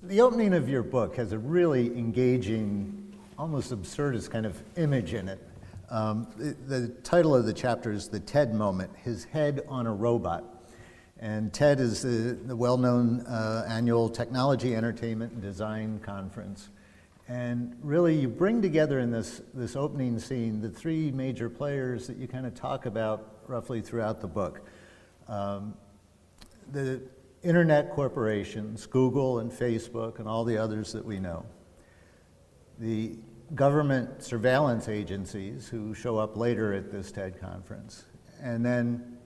The opening of your book has a really engaging, almost absurdist kind of image in it. The title of the chapter is The TED Moment, His Head on a Robot. And TED is the well-known annual technology, entertainment, and design conference. And really you bring together in this opening scene the three major players that you kind of talk about roughly throughout the book. The internet corporations, Google and Facebook and all the others that we know. The government surveillance agencies who show up later at this TED conference. And then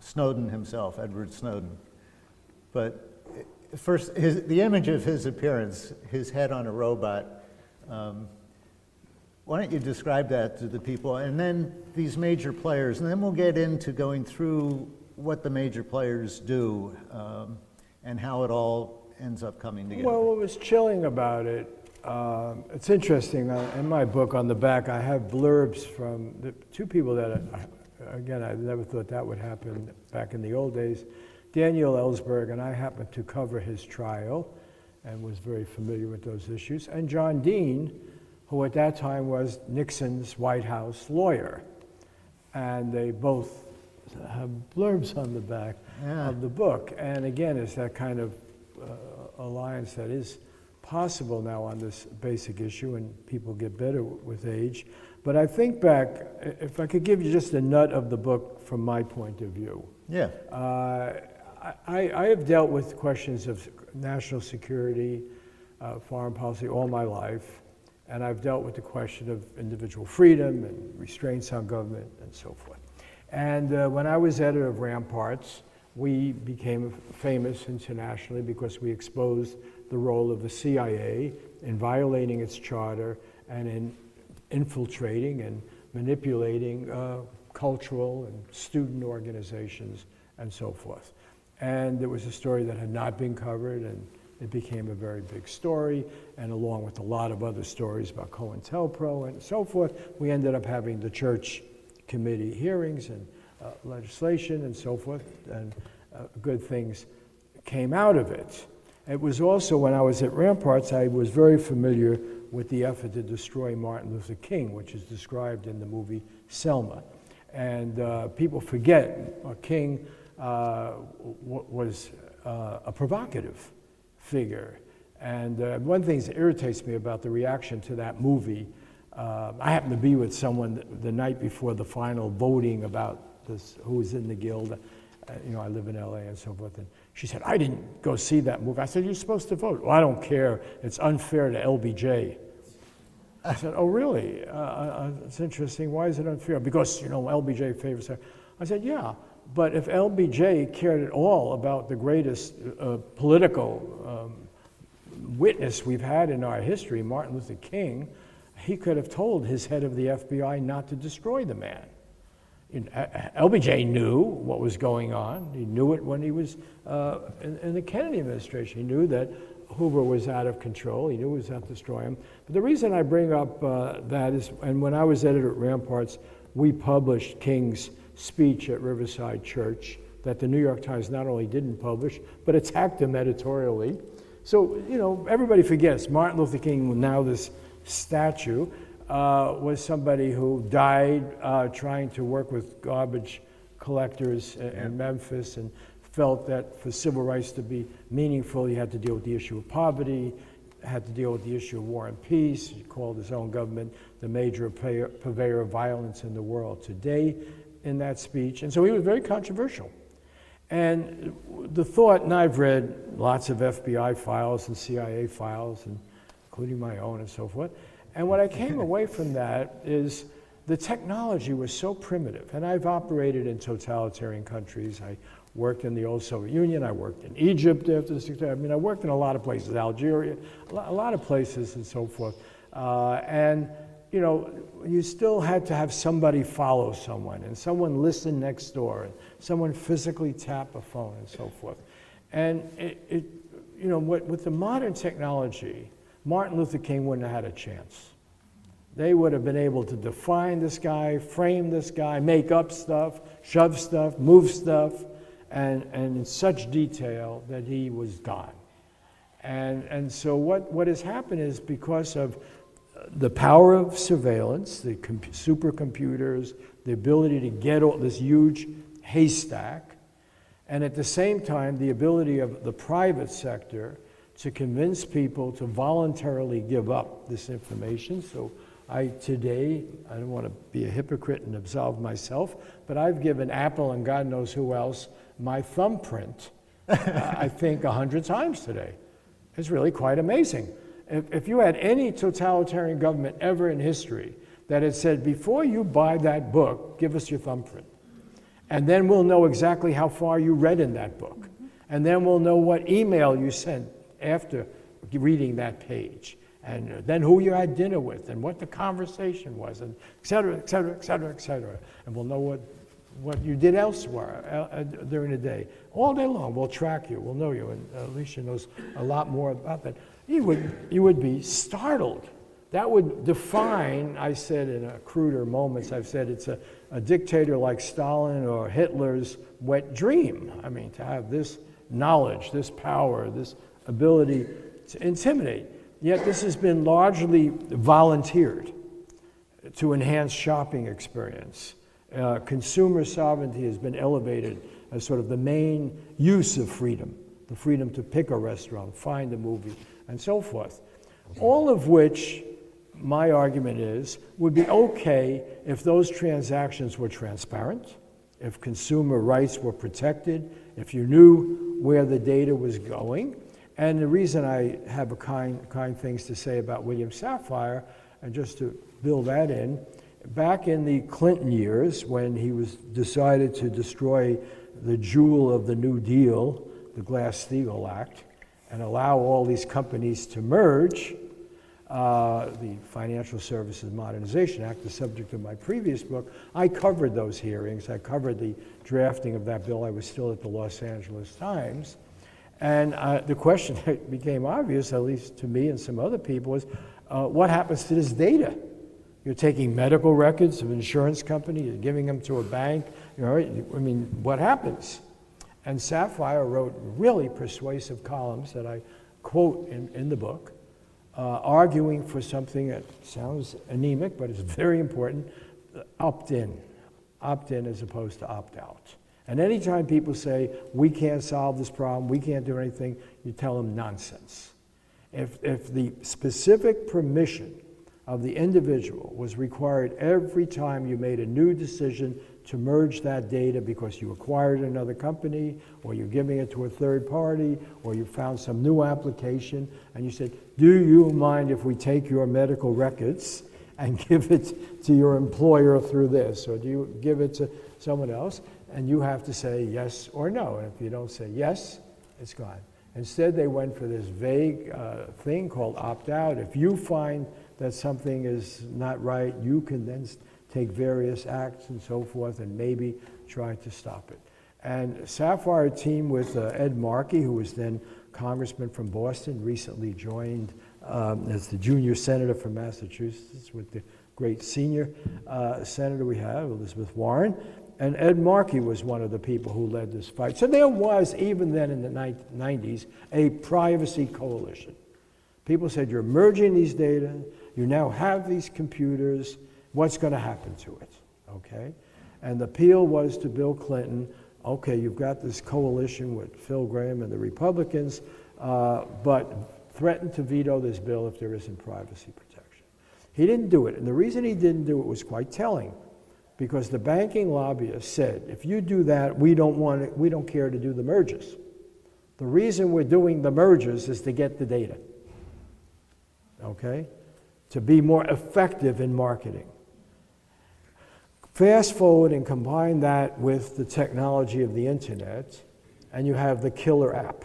Snowden himself, Edward Snowden. But first, the image of his appearance, his head on a robot, why don't you describe that to the people? And then these major players, and then we'll get into going through what the major players do and how it all ends up coming together. Well, what was chilling about it, it's interesting, in my book on the back I have blurbs from the two people that, again, I never thought that would happen back in the old days. Daniel Ellsberg, and I happened to cover his trial and was very familiar with those issues, and John Dean, who at that time was Nixon's White House lawyer. And they both have blurbs on the back of the book. And again, it's that kind of alliance that is possible now on this basic issue, and people get better with age. But I think back, if I could give you just a nut of the book from my point of view. Yeah. I have dealt with questions of national security, foreign policy all my life, and I've dealt with the question of individual freedom and restraints on government and so forth. And when I was editor of Ramparts, we became famous internationally because we exposed the role of the CIA in violating its charter and in infiltrating and manipulating cultural and student organizations and so forth. And it was a story that had not been covered, and it became a very big story, and along with a lot of other stories about COINTELPRO and so forth, we ended up having the church committee hearings and legislation and so forth, and good things came out of it. It was also, when I was at Ramparts, I was very familiar with the effort to destroy Martin Luther King, which is described in the movie Selma. And people forget King was a provocative figure. And one thing that irritates me about the reaction to that movie, I happened to be with someone the night before the final voting about this, who was in the guild. You know, I live in LA and so forth. And she said, I didn't go see that movie. I said, you're supposed to vote. Well, I don't care. It's unfair to LBJ. I said, oh, really? It's interesting. Why is it unfair? Because, you know, LBJ favors her. I said, yeah, but if LBJ cared at all about the greatest political witness we've had in our history, Martin Luther King, he could have told his head of the FBI not to destroy the man. LBJ knew what was going on. He knew it when he was in the Kennedy administration. He knew that Hoover was out of control. He knew he was out to destroy him. But the reason I bring up that is, and when I was editor at Ramparts, we published King's speech at Riverside Church that the New York Times not only didn't publish, but attacked him editorially. So, you know, everybody forgets Martin Luther King, now this statue, was somebody who died trying to work with garbage collectors in Memphis, and felt that for civil rights to be meaningful, you had to deal with the issue of poverty, had to deal with the issue of war and peace. He called his own government the major purveyor of violence in the world today in that speech. And so he was very controversial. And the thought, and I've read lots of FBI files and CIA files, and including my own and so forth, and what I came away from that is the technology was so primitive. And I've operated in totalitarian countries. I worked in the old Soviet Union. I worked in Egypt after the 60s. I mean, I worked in a lot of places, Algeria, a lot of places and so forth. And, you know, you still had to have somebody follow someone, and someone listen next door, and someone physically tap a phone and so forth. And you know, with the modern technology, Martin Luther King wouldn't have had a chance. They would have been able to define this guy, frame this guy, make up stuff, shove stuff, move stuff, and in such detail that he was gone. And so what has happened is because of the power of surveillance, the supercomputers, the ability to get all this huge haystack, and at the same time, the ability of the private sector to convince people to voluntarily give up this information. So today, I don't want to be a hypocrite and absolve myself, but I've given Apple and God knows who else my thumbprint, I think 100 times today. It's really quite amazing. If you had any totalitarian government ever in history that had said, before you buy that book, give us your thumbprint. And then we'll know exactly how far you read in that book. And then we'll know what email you sent after reading that page. And then who you had dinner with, and what the conversation was, and et cetera, et cetera, et cetera, et cetera. And we'll know what you did elsewhere during the day. All day long, we'll track you, we'll know you, and Aleecia knows a lot more about that. You would be startled. That would define, I said in a cruder moments, I've said it's a dictator like Stalin or Hitler's wet dream. I mean, to have this knowledge, this power, this ability to intimidate. Yet this has been largely volunteered to enhance shopping experience. Consumer sovereignty has been elevated as sort of the main use of freedom, the freedom to pick a restaurant, find a movie, and so forth. All of which, my argument is, would be okay if those transactions were transparent, if consumer rights were protected, if you knew where the data was going. And the reason I have a kind things to say about William Safire, and just to build that in, back in the Clinton years, when he was decided to destroy the jewel of the New Deal, the Glass-Steagall Act, and allow all these companies to merge, the Financial Services Modernization Act, the subject of my previous book, I covered those hearings. I covered the drafting of that bill. I was still at the Los Angeles Times. And the question that became obvious, at least to me and some other people, was what happens to this data? You're taking medical records of an insurance company, you're giving them to a bank, you know, I mean, what happens? And Safire wrote really persuasive columns that I quote in the book, arguing for something that sounds anemic, but is very important, opt-in as opposed to opt-out. And anytime people say, we can't solve this problem, we can't do anything, you tell them nonsense. If the specific permission of the individual was required every time you made a new decision to merge that data because you acquired another company, or you're giving it to a third party, or you found some new application, and you said, do you mind if we take your medical records and give it to your employer through this, or do you give it to someone else? And you have to say yes or no. And if you don't say yes, it's gone. Instead, they went for this vague thing called opt-out. If you find that something is not right, you can then take various acts and so forth and maybe try to stop it. And Safire teamed with Ed Markey, who was then congressman from Boston, recently joined as the junior senator from Massachusetts with the great senior senator we have, Elizabeth Warren. And Ed Markey was one of the people who led this fight. So there was, even then in the 90s, a privacy coalition. People said, you're merging these data, you now have these computers, what's going to happen to it, okay? And the appeal was to Bill Clinton, okay, you've got this coalition with Phil Gramm and the Republicans, but threaten to veto this bill if there isn't privacy protection. He didn't do it, and the reason he didn't do it was quite telling. Because the banking lobbyists said, if you do that, we don't care to do the mergers. The reason we're doing the mergers is to get the data, okay? To be more effective in marketing. Fast forward and combine that with the technology of the internet, and you have the killer app.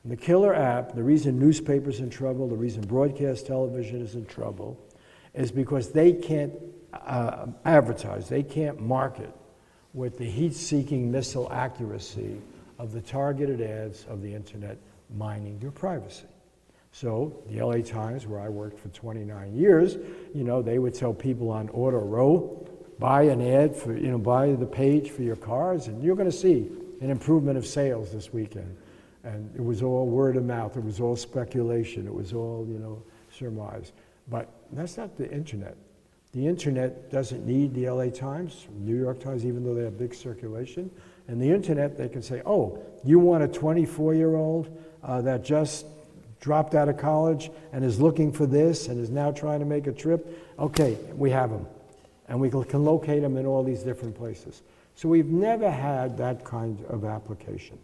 And the killer app, the reason newspapers are in trouble, the reason broadcast television is in trouble, is because they can't advertise, they can't market with the heat-seeking missile accuracy of the targeted ads of the internet mining your privacy. So the LA Times, where I worked for 29 years, you know, they would tell people on auto row, buy an ad for, you know, buy the page for your cars, and you're going to see an improvement of sales this weekend. And it was all word of mouth, it was all speculation, it was all, you know, surmise. But that's not the internet. The internet doesn't need the LA Times, New York Times, even though they have big circulation. And the internet, they can say, oh, you want a 24-year-old that just dropped out of college and is looking for this and is now trying to make a trip? Okay, we have them. And we can locate them in all these different places. So we've never had that kind of application.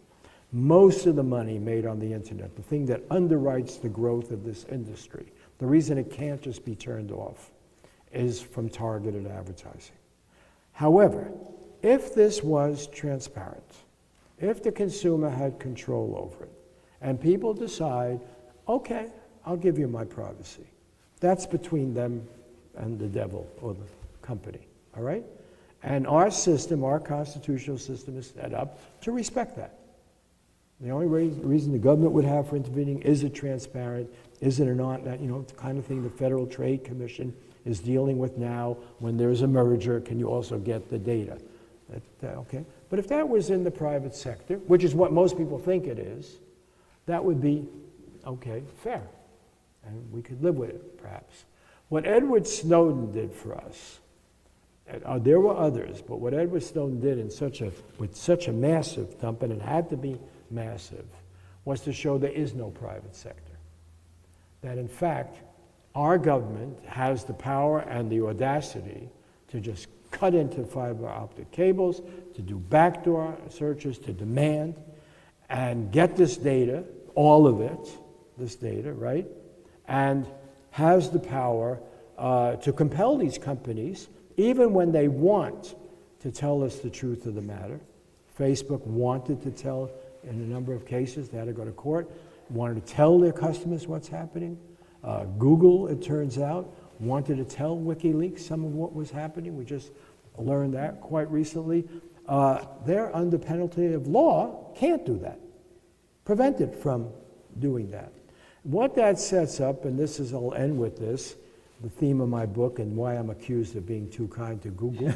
Most of the money made on the internet, the thing that underwrites the growth of this industry, the reason it can't just be turned off, is from targeted advertising. However, if this was transparent, if the consumer had control over it, and people decide, okay, I'll give you my privacy, that's between them and the devil or the company, all right? And our system, our constitutional system, is set up to respect that. The only reason the government would have for intervening, is it transparent, is it or not, you know, the kind of thing the Federal Trade Commission is dealing with now. When there's a merger, can you also get the data? Okay, but if that was in the private sector, which is what most people think it is, that would be, okay, fair, and we could live with it, perhaps. What Edward Snowden did for us, there were others, but what Edward Snowden did with such a massive dump, and it had to be massive, was to show there is no private sector. That in fact, our government has the power and the audacity to just cut into fiber optic cables, to do backdoor searches, to demand and get this data, all of it, this data, right? And has the power to compel these companies, even when they want to tell us the truth of the matter. Facebook wanted to tell, in a number of cases, they had to go to court, wanted to tell their customers what's happening. Google, it turns out, wanted to tell WikiLeaks some of what was happening. We just learned that quite recently. They're under penalty of law, can't do that, prevented from doing that. What that sets up, and this is, I'll end with this, the theme of my book and why I'm accused of being too kind to Google,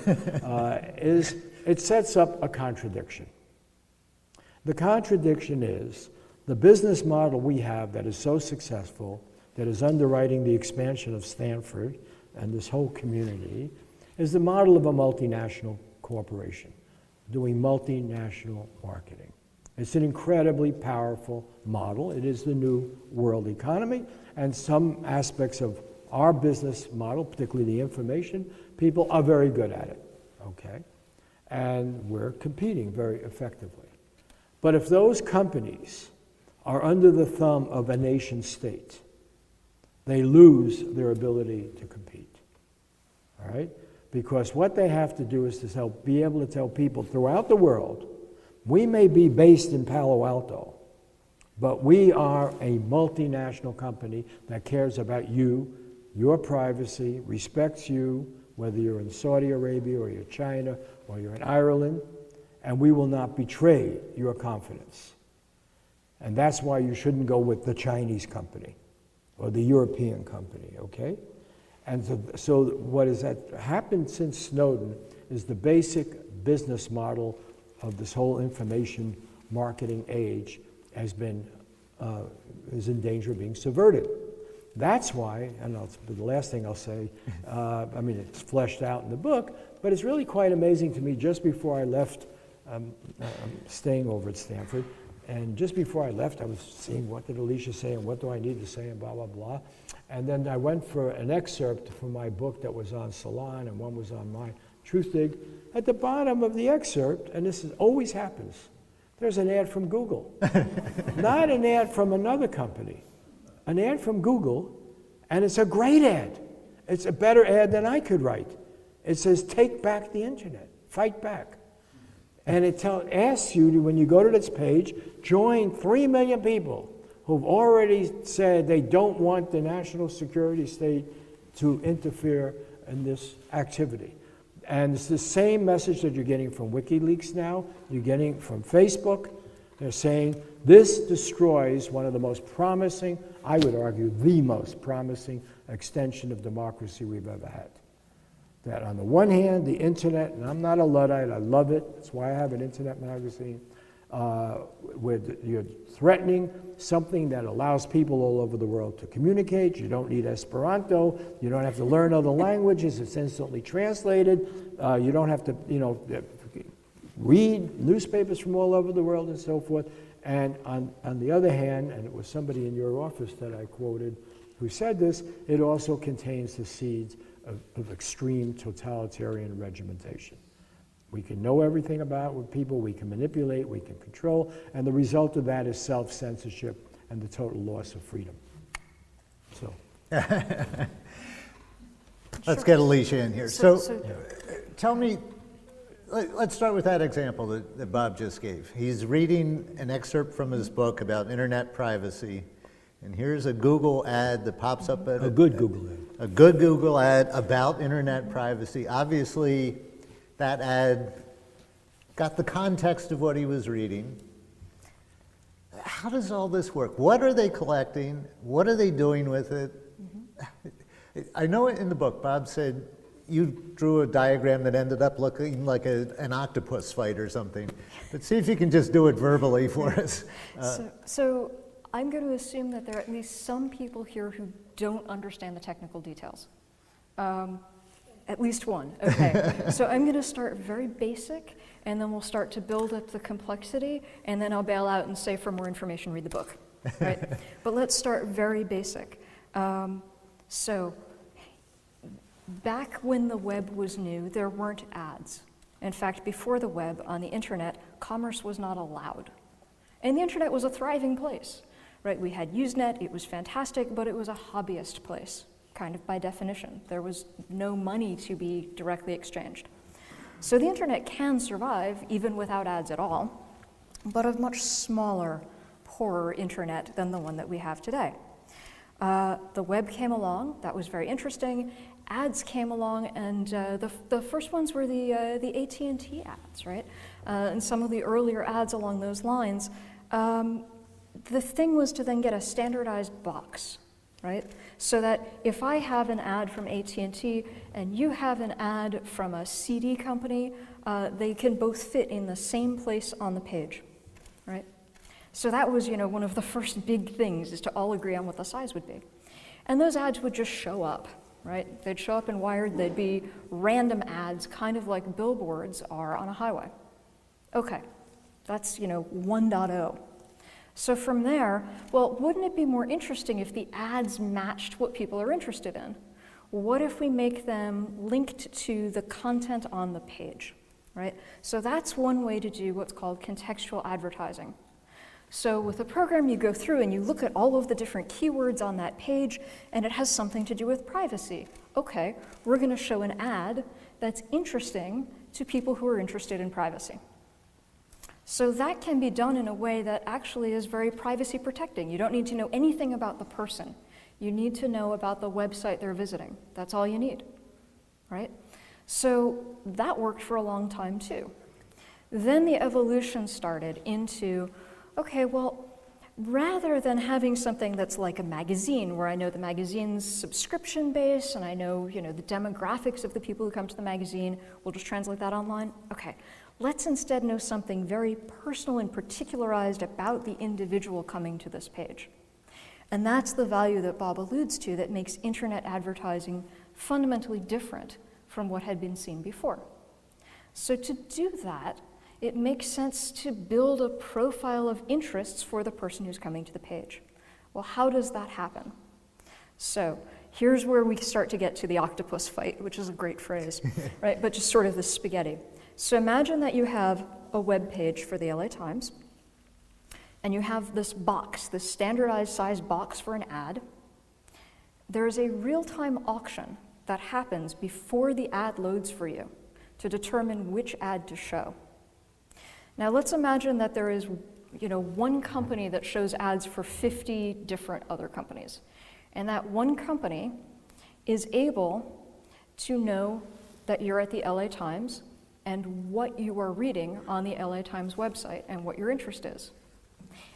is it sets up a contradiction. The contradiction is the business model we have that is so successful, that is underwriting the expansion of Stanford and this whole community, is the model of a multinational corporation doing multinational marketing. It's an incredibly powerful model. It is the new world economy, and some aspects of our business model, particularly the information people, are very good at it, okay? And we're competing very effectively. But if those companies are under the thumb of a nation state, they lose their ability to compete, all right? Because what they have to do is to be able to tell people throughout the world, we may be based in Palo Alto, but we are a multinational company that cares about you, your privacy, respects you, whether you're in Saudi Arabia or you're China or you're in Ireland, and we will not betray your confidence. And that's why you shouldn't go with the Chinese company or the European company, okay? And so what has happened since Snowden is the basic business model of this whole information marketing age has been, is in danger of being subverted. That's why, and the last thing I'll say, I mean, it's fleshed out in the book, but it's really quite amazing to me. Just before I left, I'm staying over at Stanford, and just before I left, I was seeing what did Aleecia say and what do I need to say and blah, blah, blah. And then I went for an excerpt from my book that was on Salon and one was on my Truth Dig. At the bottom of the excerpt, and this always happens, there's an ad from Google. Not an ad from another company. An ad from Google, and it's a great ad. It's a better ad than I could write. It says, take back the internet, fight back. And it asks you to, when you go to this page, join 3 million people who've already said they don't want the national security state to interfere in this activity. And it's the same message that you're getting from WikiLeaks now, you're getting from Facebook. They're saying this destroys one of the most promising, I would argue, the most promising extension of democracy we've ever had. That on the one hand, the internet, and I'm not a Luddite, I love it, that's why I have an internet magazine. where you're threatening something that allows people all over the world to communicate. You don't need Esperanto. You don't have to learn other languages. It's instantly translated. You don't have to, read newspapers from all over the world and so forth. And on the other hand, and it was somebody in your office that I quoted who said this, it also contains the seeds of extreme totalitarian regimentation. We can know everything about with people, we can manipulate, we can control, and the result of that is self-censorship and the total loss of freedom. So. Let's get Aleecia in here. So tell me, let's start with that example that Bob just gave. He's reading an excerpt from his book about internet privacy, and here's a Google ad that pops up at a good Google ad. A good Google ad about internet privacy. Obviously, that ad got the context of what he was reading. How does all this work? What are they collecting? What are they doing with it? I know in the book, Bob said you drew a diagram that ended up looking like an octopus fight or something. But see if you can just do it verbally for us. So I'm going to assume that there are at least some people here who don't understand the technical details. At least one, okay. So I'm gonna start very basic, and then we'll start to build up the complexity, and then I'll bail out and say for more information, read the book, right? But let's start very basic. So back when the web was new, there weren't ads. In fact, before the web, on the internet, commerce was not allowed. And the internet was a thriving place, right? We had Usenet, it was fantastic, but it was a hobbyist place. Kind of by definition. There was no money to be directly exchanged. So the internet can survive even without ads at all, but a much smaller, poorer internet than the one that we have today. The web came along, that was very interesting. Ads came along, and the first ones were the AT&T ads, right? And some of the earlier ads along those lines. The thing was to then get a standardized box, right? So that if I have an ad from AT&T and you have an ad from a CD company, they can both fit in the same place on the page, right? So that was, one of the first big things, is to all agree on what the size would be. And those ads would just show up, right? They'd show up in Wired, they'd be random ads, kind of like billboards are on a highway. Okay, that's, 1.0. So from there, well, wouldn't it be more interesting if the ads matched what people are interested in? What if we make them linked to the content on the page, right? So that's one way to do what's called contextual advertising. So with a program, you go through and you look at all of the different keywords on that page, and it has something to do with privacy. Okay, we're going to show an ad that's interesting to people who are interested in privacy. So that can be done in a way that actually is very privacy protecting. You don't need to know anything about the person. You need to know about the website they're visiting. That's all you need, right? So that worked for a long time too. Then the evolution started into, okay, well, rather than having something that's like a magazine, where I know the magazine's subscription base and I know, the demographics of the people who come to the magazine, we'll just translate that online. Okay. Let's instead know something very personal and particularized about the individual coming to this page. And that's the value that Bob alludes to that makes internet advertising fundamentally different from what had been seen before. So to do that, it makes sense to build a profile of interests for the person who's coming to the page. Well, how does that happen? So here's where we start to get to the octopus fight, which is a great phrase, right? But just sort of the spaghetti. So imagine that you have a web page for the LA Times, and you have this box, this standardized size box for an ad. There's a real-time auction that happens before the ad loads for you to determine which ad to show. Now let's imagine that there is, one company that shows ads for 50 different other companies. And that one company is able to know that you're at the LA Times and what you are reading on the LA Times website and what your interest is.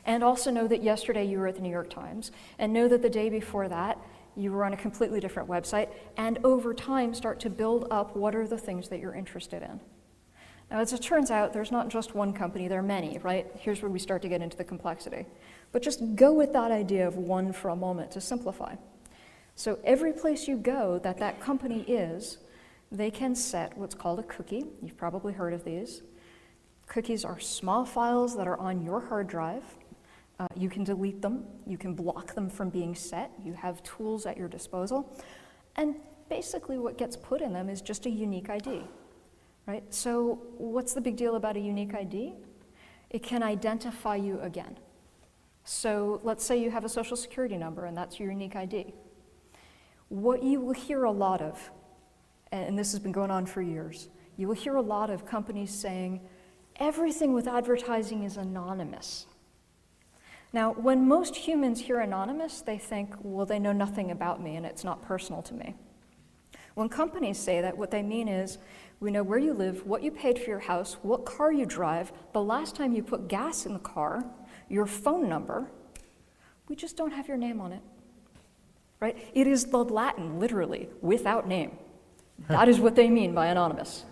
And also know that yesterday you were at the New York Times, and know that the day before that you were on a completely different website, and over time start to build up what are the things that you're interested in. Now, as it turns out, there's not just one company, there are many, right? Here's where we start to get into the complexity. But just go with that idea of one for a moment to simplify. So every place you go that that company is, they can set what's called a cookie. You've probably heard of these. Cookies are small files that are on your hard drive. You can delete them. You can block them from being set. You have tools at your disposal. And basically what gets put in them is just a unique ID, right? So what's the big deal about a unique ID? It can identify you again. So let's say you have a social security number and that's your unique ID. What you will hear a lot of, and this has been going on for years, you will hear a lot of companies saying, everything with advertising is anonymous. Now, when most humans hear anonymous, they think, well, they know nothing about me and it's not personal to me. When companies say that, what they mean is, we know where you live, what you paid for your house, what car you drive, the last time you put gas in the car, your phone number, we just don't have your name on it, right? It is the Latin, literally, without name. That is what they mean by anonymous.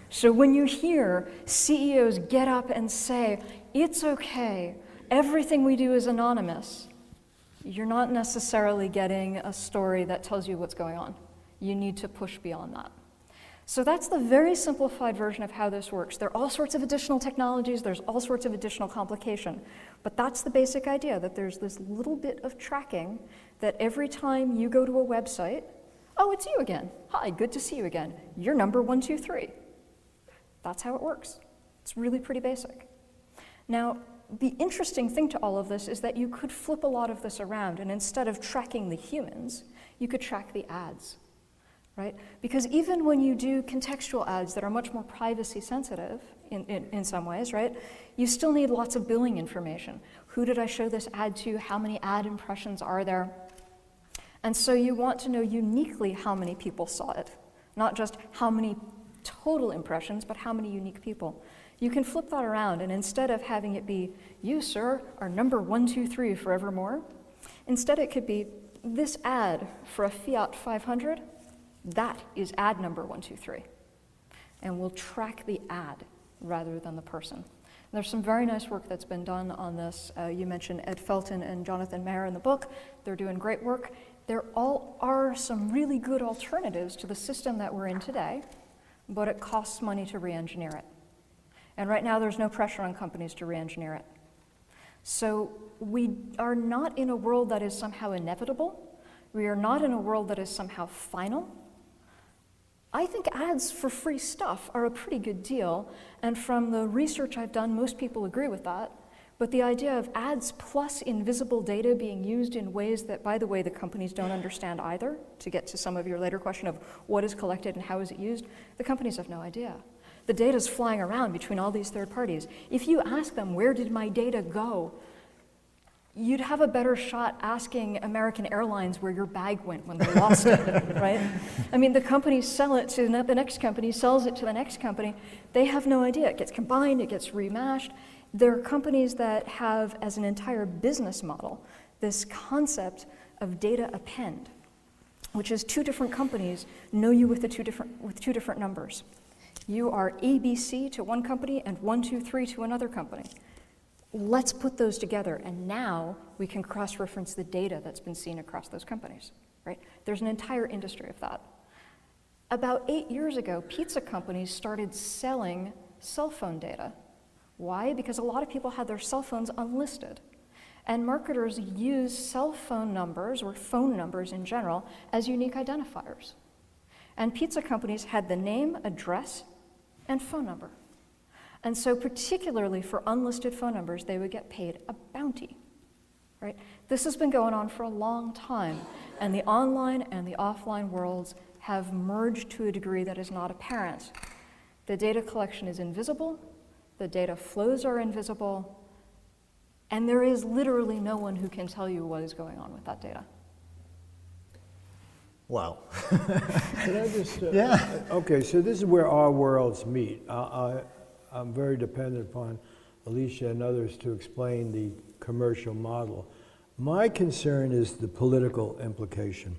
So when you hear CEOs get up and say, it's okay, everything we do is anonymous, you're not necessarily getting a story that tells you what's going on. You need to push beyond that. So that's the very simplified version of how this works. There are all sorts of additional technologies, there's all sorts of additional complication, but that's the basic idea, that there's this little bit of tracking that every time you go to a website, oh, it's you again. Hi, good to see you again. You're number 123. That's how it works. It's really pretty basic. Now, the interesting thing to all of this is that you could flip a lot of this around, and instead of tracking the humans, you could track the ads. Right? Because even when you do contextual ads that are much more privacy sensitive in some ways, right, you still need lots of billing information. Who did I show this ad to? How many ad impressions are there? And so you want to know uniquely how many people saw it, not just how many total impressions, but how many unique people. You can flip that around, and instead of having it be, you, sir, are number 123 forevermore, instead it could be, this ad for a Fiat 500, that is ad number 123. And we'll track the ad rather than the person. And there's some very nice work that's been done on this. You mentioned Ed Felton and Jonathan Mayer in the book. They're doing great work. There all are some really good alternatives to the system that we're in today, but it costs money to re-engineer it. And right now there's no pressure on companies to re-engineer it. So we are not in a world that is somehow inevitable. We are not in a world that is somehow final. I think ads for free stuff are a pretty good deal, and from the research I've done, most people agree with that. But the idea of ads plus invisible data being used in ways that, by the way, the companies don't understand either, to get to some of your later question of what is collected and how is it used, the companies have no idea. The data's flying around between all these third parties. If you ask them, where did my data go? You'd have a better shot asking American Airlines where your bag went when they lost it, right? I mean, the companies sell it to the next company, sells it to the next company. They have no idea. It gets combined, it gets remashed. There are companies that have, as an entire business model, this concept of data append, which is two different companies know you with two different numbers. You are ABC to one company and 123 to another company. Let's put those together, and now we can cross-reference the data that's been seen across those companies, right? There's an entire industry of that. About 8 years ago, pizza companies started selling cell phone data. Why? Because a lot of people had their cell phones unlisted. And marketers use cell phone numbers, or phone numbers in general, as unique identifiers. And pizza companies had the name, address, and phone number. And so particularly for unlisted phone numbers, they would get paid a bounty, right? This has been going on for a long time, and the online and the offline worlds have merged to a degree that is not apparent. The data collection is invisible, the data flows are invisible, and there is literally no one who can tell you what is going on with that data. Wow. Can I just, yeah. Okay, so this is where our worlds meet. I'm very dependent upon Aleecia and others to explain the commercial model. My concern is the political implication.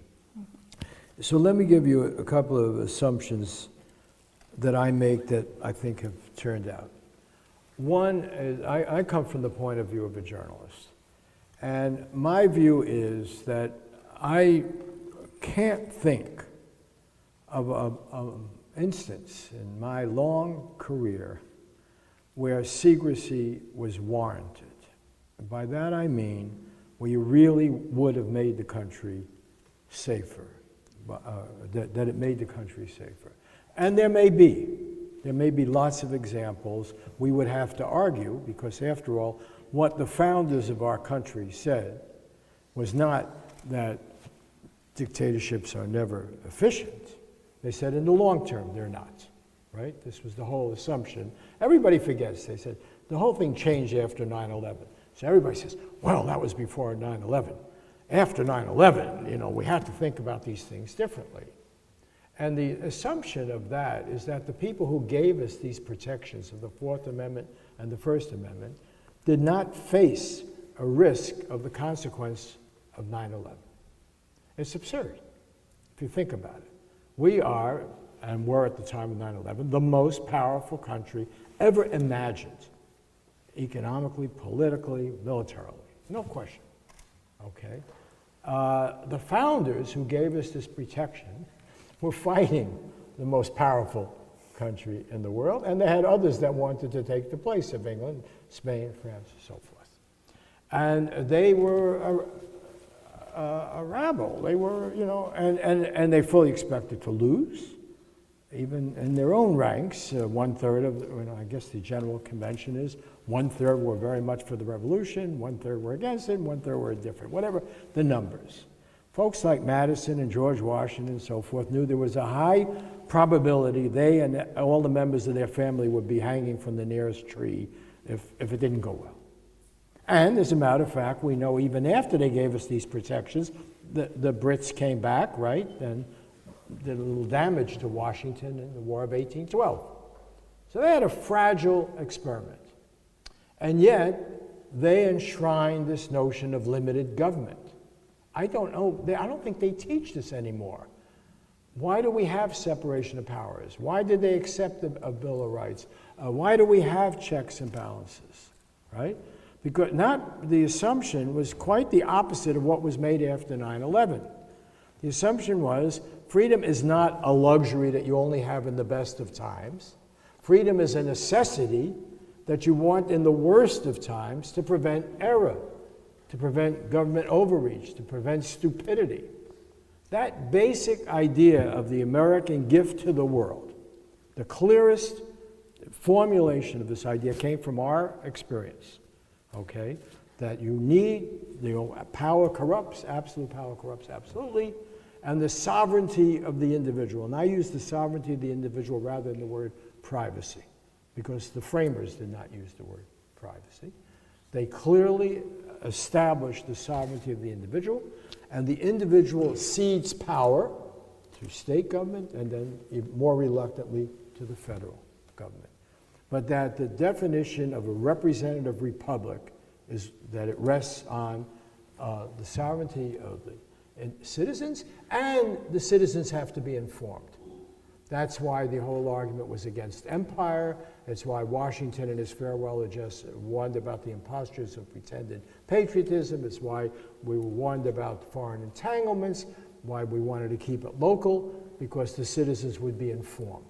So let me give you a couple of assumptions that I make that I think have turned out. One is, I come from the point of view of a journalist. And my view is that I can't think of an instance in my long career where secrecy was warranted. And by that I mean where you really would have made the country safer, that it made the country safer. And there may be lots of examples. We would have to argue, because after all, what the founders of our country said was not that dictatorships are never efficient. They said in the long term they're not, right? This was the whole assumption. Everybody forgets. They said the whole thing changed after 9/11. So everybody says, well, that was before 9/11. After 9/11, you know, we had to think about these things differently. And the assumption of that is that the people who gave us these protections of the Fourth Amendment and the First Amendment did not face a risk of the consequence of 9/11. It's absurd, if you think about it. We are, and were at the time of 9/11, the most powerful country ever imagined, economically, politically, militarily, no question, okay? The founders who gave us this protection were fighting the most powerful country in the world, and they had others that wanted to take the place of England, Spain, France, and so forth. And they were a rabble. They were, you know, and they fully expected to lose, even in their own ranks. 1/3 of, you know, I guess the General Convention is 1/3 were very much for the revolution, 1/3 were against it, 1/3 were indifferent, whatever the numbers. Folks like Madison and George Washington and so forth knew there was a high probability they and all the members of their family would be hanging from the nearest tree if it didn't go well. And as a matter of fact, we know even after they gave us these protections, the Brits came back, right, and did a little damage to Washington in the War of 1812. So they had a fragile experiment. And yet, they enshrined this notion of limited government. I don't know, I don't think they teach this anymore. Why do we have separation of powers? Why did they accept a Bill of Rights? Why do we have checks and balances, right? Because the assumption was quite the opposite of what was made after 9/11. The assumption was freedom is not a luxury that you only have in the best of times. Freedom is a necessity that you want in the worst of times to prevent error, to prevent government overreach, to prevent stupidity. That basic idea of the American gift to the world, the clearest formulation of this idea came from our experience, okay? That you need, you know, power corrupts, absolute power corrupts absolutely, and the sovereignty of the individual. And I use the sovereignty of the individual rather than the word privacy, because the framers did not use the word privacy. They clearly established the sovereignty of the individual, and the individual cedes power to state government and then more reluctantly to the federal government. But that the definition of a representative republic is that it rests on the sovereignty of the citizens, and the citizens have to be informed. That's why the whole argument was against empire. It's why Washington in his farewell address warned about the impostures of pretended patriotism. It's why we were warned about foreign entanglements, why we wanted to keep it local, because the citizens would be informed.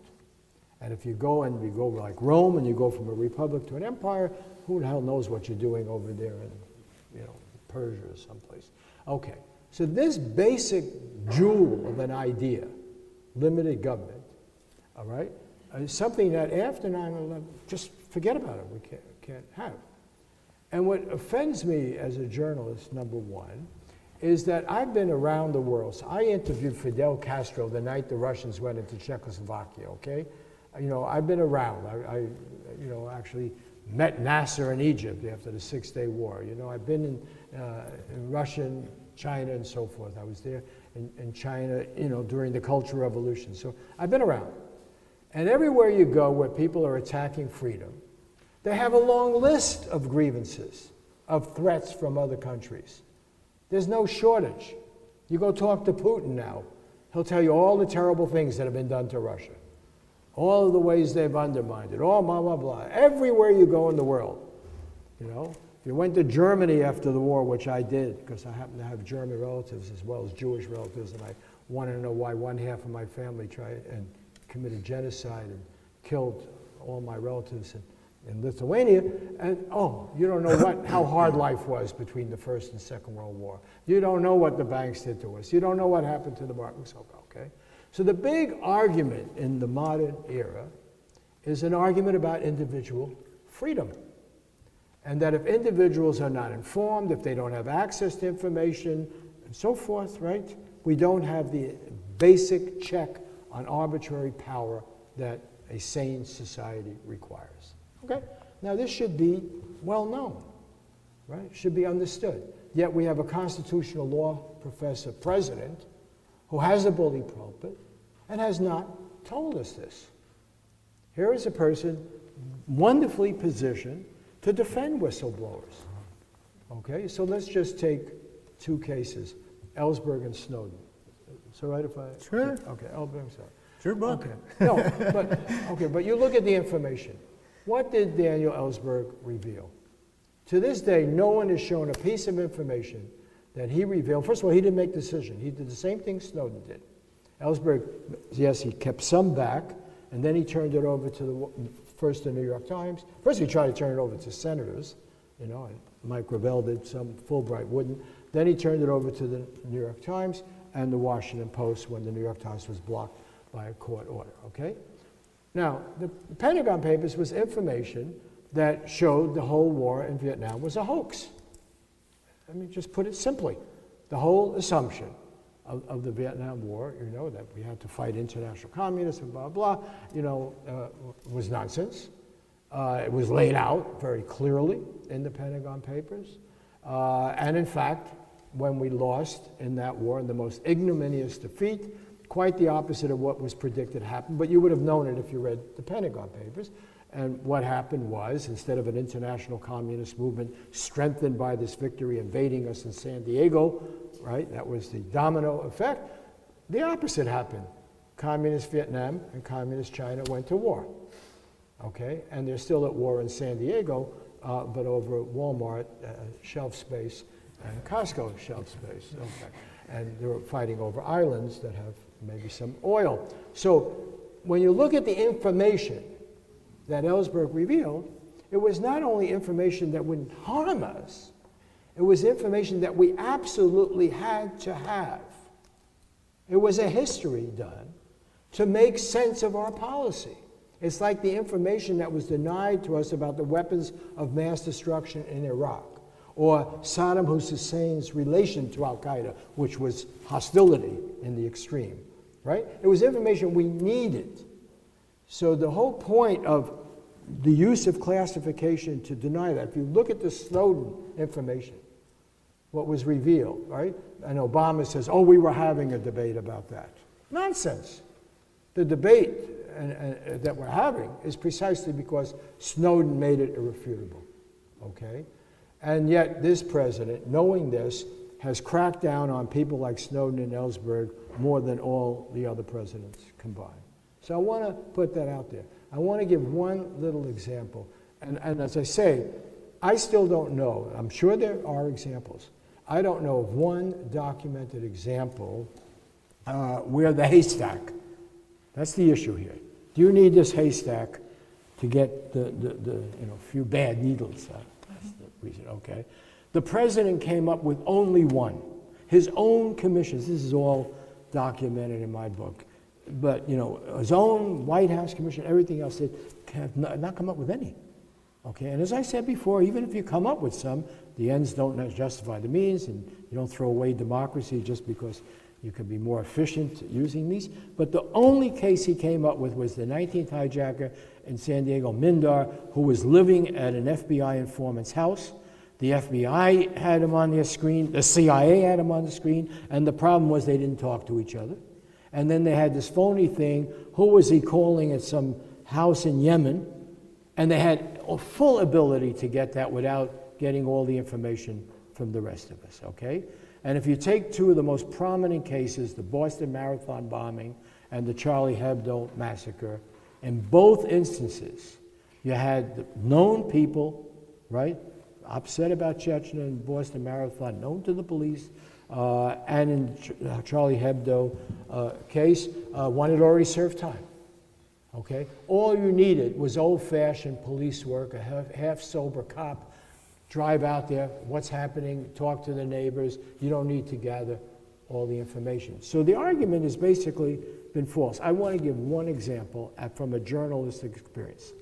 And if you go like Rome and you go from a republic to an empire, who the hell knows what you're doing over there in, you know, Persia or someplace. Okay, so this basic jewel of an idea, limited government, all right, is something that after 9/11, just forget about it, we can't have. And what offends me as a journalist, number one, is that I've been around the world. So I interviewed Fidel Castro the night the Russians went into Czechoslovakia, okay? You know, I've been around. I you know, actually met Nasser in Egypt after the Six-Day War. You know, I've been in Russia, China, and so forth. I was there in China, you know, during the Cultural Revolution. So I've been around. And everywhere you go where people are attacking freedom, they have a long list of grievances, of threats from other countries. There's no shortage. You go talk to Putin now. He'll tell you all the terrible things that have been done to Russia. all of the ways they've undermined it, all blah, blah, blah. Everywhere you go in the world, you know. If you went to Germany after the war, which I did, because I happen to have German relatives as well as Jewish relatives, and I wanted to know why one half of my family tried and committed genocide and killed all my relatives in Lithuania, and oh, you don't know how hard life was between the First and Second World War. You don't know what the banks did to us. You don't know what happened to the market. Okay? So the big argument in the modern era is an argument about individual freedom. And that if individuals are not informed, if they don't have access to information, and so forth, right, we don't have the basic check on arbitrary power that a sane society requires. Okay? Now this should be well known, right? Should be understood. Yet we have a constitutional law professor president who has a bully pulpit and has not told us this. Here is a person wonderfully positioned to defend whistleblowers. Okay, so let's just take two cases, Ellsberg and Snowden. Is it all right if I? Sure. Okay, Ellsberg, sorry. Sure, book. Okay, no, but you look at the information. What did Daniel Ellsberg reveal? To this day, no one has shown a piece of information that he revealed. First of all, he didn't make the decision. He did the same thing Snowden did. Ellsberg, yes, he kept some back, and then he turned it over to first the New York Times. First he tried to turn it over to senators, you know, and Mike Gravel did, some Fulbright wouldn't. Then he turned it over to the New York Times and the Washington Post when the New York Times was blocked by a court order, okay? Now, the Pentagon Papers was information that showed the whole war in Vietnam was a hoax. Let me just put it simply. The whole assumption of the Vietnam War, you know, that we had to fight international communists and blah, blah, you know, was nonsense. It was laid out very clearly in the Pentagon Papers. And in fact, when we lost in that war in the most ignominious defeat, quite the opposite of what was predicted happened, but you would have known it if you read the Pentagon Papers. And what happened was, instead of an international communist movement strengthened by this victory invading us in San Diego, right, that was the domino effect, the opposite happened. Communist Vietnam and Communist China went to war, okay? And they're still at war in San Diego, but over Walmart shelf space and Costco shelf space, okay? And they were fighting over islands that have maybe some oil. So when you look at the information that Ellsberg revealed, it was not only information that wouldn't harm us, it was information that we absolutely had to have. It was a history done to make sense of our policy. It's like the information that was denied to us about the weapons of mass destruction in Iraq, or Saddam Hussein's relation to Al-Qaeda, which was hostility in the extreme, right? It was information we needed. So the whole point of the use of classification to deny that, if you look at the Snowden information, what was revealed, right? And Obama says, oh, we were having a debate about that. Nonsense. The debate that we're having is precisely because Snowden made it irrefutable, okay? And yet this president, knowing this, has cracked down on people like Snowden and Ellsberg more than all the other presidents combined. So I want to put that out there. I want to give one little example. And as I say, I still don't know. I'm sure there are examples. I don't know of one documented example where the haystack, that's the issue here. Do you need this haystack to get the few bad needles? That's the reason, okay? The president came up with only one. His own commissions, this is all documented in my book, but his own White House commission, everything else, they have not come up with any. Okay, and as I said before, even if you come up with some, the ends don't justify the means, and you don't throw away democracy just because you can be more efficient using these. But the only case he came up with was the 19th hijacker in San Diego, Mindar, who was living at an FBI informant's house. The FBI had him on their screen, the CIA had him on the screen, and the problem was they didn't talk to each other. And then they had this phony thing, who was he calling at some house in Yemen? And they had a full ability to get that without getting all the information from the rest of us, okay? And if you take two of the most prominent cases, the Boston Marathon bombing and the Charlie Hebdo massacre, In both instances, you had known people, right, upset about Chechnya and Boston Marathon, known to the police, and in Charlie Hebdo case, one had already served time. Okay? All you needed was old-fashioned police work, a half-sober cop, drive out there, what's happening, talk to the neighbors. You don't need to gather all the information. So the argument has basically been false. I want to give one example from a journalistic experience.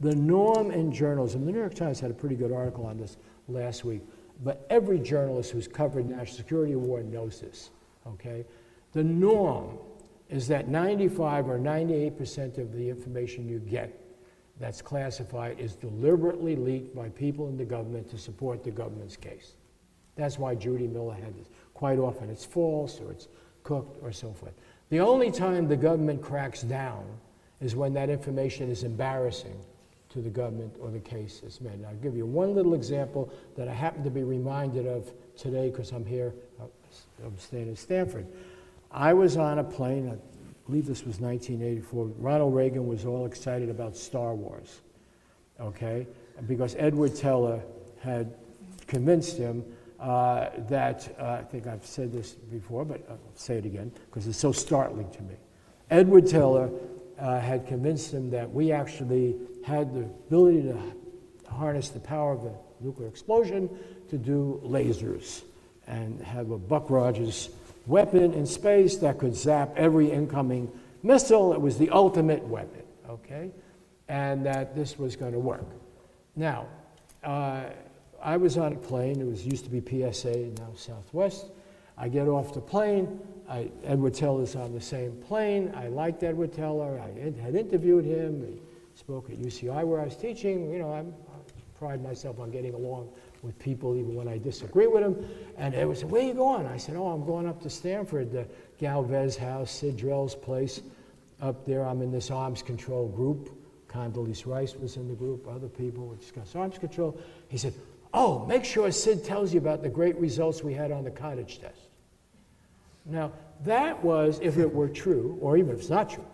The norm in journalism, the New York Times had a pretty good article on this last week, but every journalist who's covered national security war knows this, okay? The norm is that 95 or 98% of the information you get that's classified is deliberately leaked by people in the government to support the government's case. That's why Judy Miller had this. Quite often it's false or it's cooked or so forth. The only time the government cracks down is when that information is embarrassing to the government or the case is made. And I'll give you one little example that I happen to be reminded of today because I'm here, I'm staying in Stanford. I was on a plane, I believe this was 1984. Ronald Reagan was all excited about Star Wars, okay? Because Edward Teller had convinced him that, I think I've said this before, but I'll say it again because it's so startling to me. Edward Teller had convinced him that we actually had the ability to harness the power of a nuclear explosion to do lasers and have a Buck Rogers weapon in space that could zap every incoming missile. It was the ultimate weapon, okay? And that this was going to work. Now, I was on a plane. It was used to be PSA, now Southwest. I get off the plane. Edward Teller's on the same plane. I liked Edward Teller. I had interviewed him. He spoke at UCI where I was teaching. You know, I pride myself on getting along with people even when I disagree with them. And it was, where are you going? I said, oh, I'm going up to Stanford, the Galvez house, Sid Drell's place up there. I'm in this arms control group. Condoleezza Rice was in the group. Other people would discuss arms control. He said, oh, make sure Sid tells you about the great results we had on the cottage test. Now, that was, if it were true, or even if it's not true,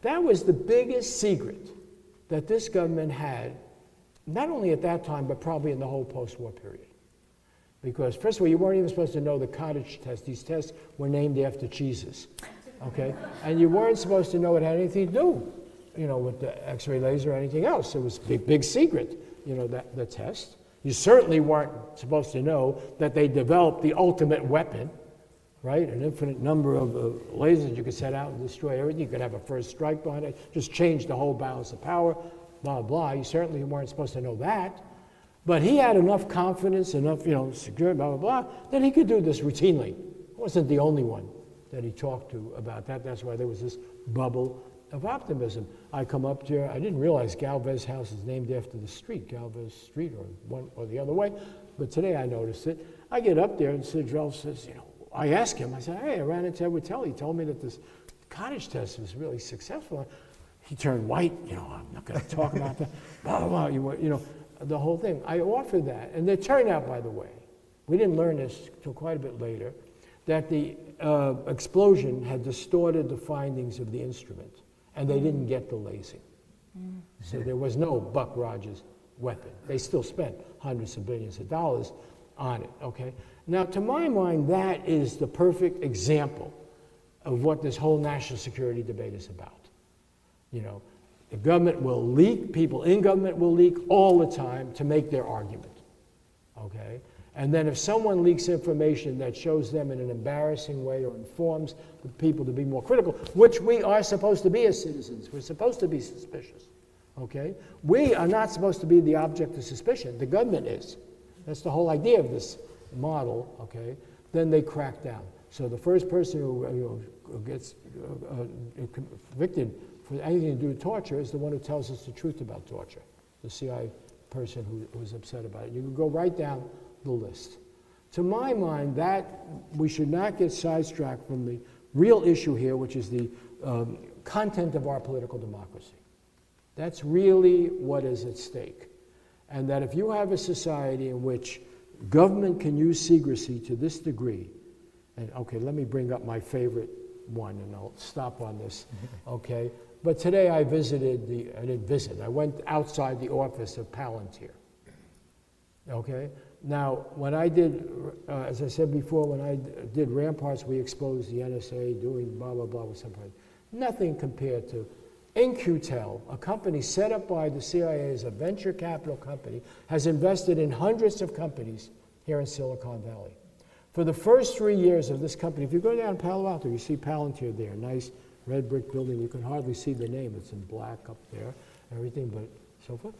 that was the biggest secret that this government had, not only at that time, but probably in the whole post-war period. Because, first of all, you weren't even supposed to know the cottage test. These tests were named after cheeses, okay? And you weren't supposed to know it had anything to do, you know, with the X-ray laser or anything else. It was a big, big secret, you know, the test. You certainly weren't supposed to know that they developed the ultimate weapon, right? An infinite number of lasers you could set out and destroy everything. You could have a first strike behind it, just change the whole balance of power, blah, blah. You certainly weren't supposed to know that. But he had enough confidence, enough, you know, security, blah, blah, blah, that he could do this routinely. He wasn't the only one that he talked to about that. That's why there was this bubble of optimism. I come up here, I didn't realize Galvez House is named after the street, Galvez Street, or one or the other way, but today I noticed it. I get up there and Sid Drell says, you know, I asked him, I said, hey, I ran into Edward Teller. He told me that this cottage test was really successful. He turned white, you know, I'm not going to talk about that, blah, blah, you know, the whole thing. I offered that, and it turned out, by the way, we didn't learn this until quite a bit later, that the explosion had distorted the findings of the instrument, and they didn't get the lasing. So there was no Buck Rogers weapon. They still spent hundreds of billions of dollars on it, okay? Now, to my mind, that is the perfect example of what this whole national security debate is about. You know, the government will leak, people in government will leak all the time to make their argument, okay? And then if someone leaks information that shows them in an embarrassing way or informs the people to be more critical, which we are supposed to be as citizens, we're supposed to be suspicious, okay? We are not supposed to be the object of suspicion. The government is. That's the whole idea of this model, okay? Then they crack down. So the first person who gets convicted for anything to do with torture is the one who tells us the truth about torture, the CIA person who was upset about it. You can go right down the list. To my mind, that we should not get sidetracked from the real issue here, which is the content of our political democracy. That's really what is at stake. And that if you have a society in which government can use secrecy to this degree, and okay, let me bring up my favorite one, and I'll stop on this, okay? But today I visited I didn't visit, I went outside the office of Palantir, okay? Now, when I did, as I said before, when I did Ramparts, we exposed the NSA doing blah, blah, blah with somebody. Nothing compared to In-Q-Tel, a company set up by the CIA as a venture capital company, has invested in hundreds of companies here in Silicon Valley. For the first 3 years of this company, if you go down Palo Alto, you see Palantir there, nice red brick building. You can hardly see the name. It's in black up there, everything, but so forth.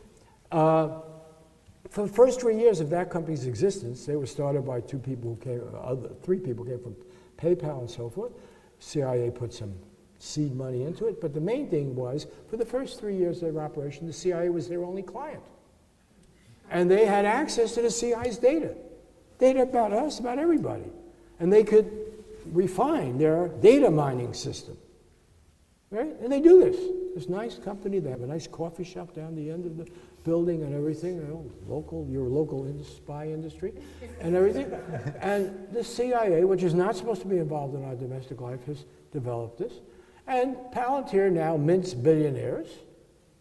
For the first 3 years of that company's existence, they were started by three people came from PayPal and so forth. CIA put some seed money into it, but the main thing was, for the first 3 years of their operation, the CIA was their only client. And they had access to the CIA's data about us, about everybody. And they could refine their data mining system, right? And they do this. This nice company, they have a nice coffee shop down the end of the building and everything, you know, your local spy industry and everything. And the CIA, which is not supposed to be involved in our domestic life, has developed this. And Palantir now mints billionaires,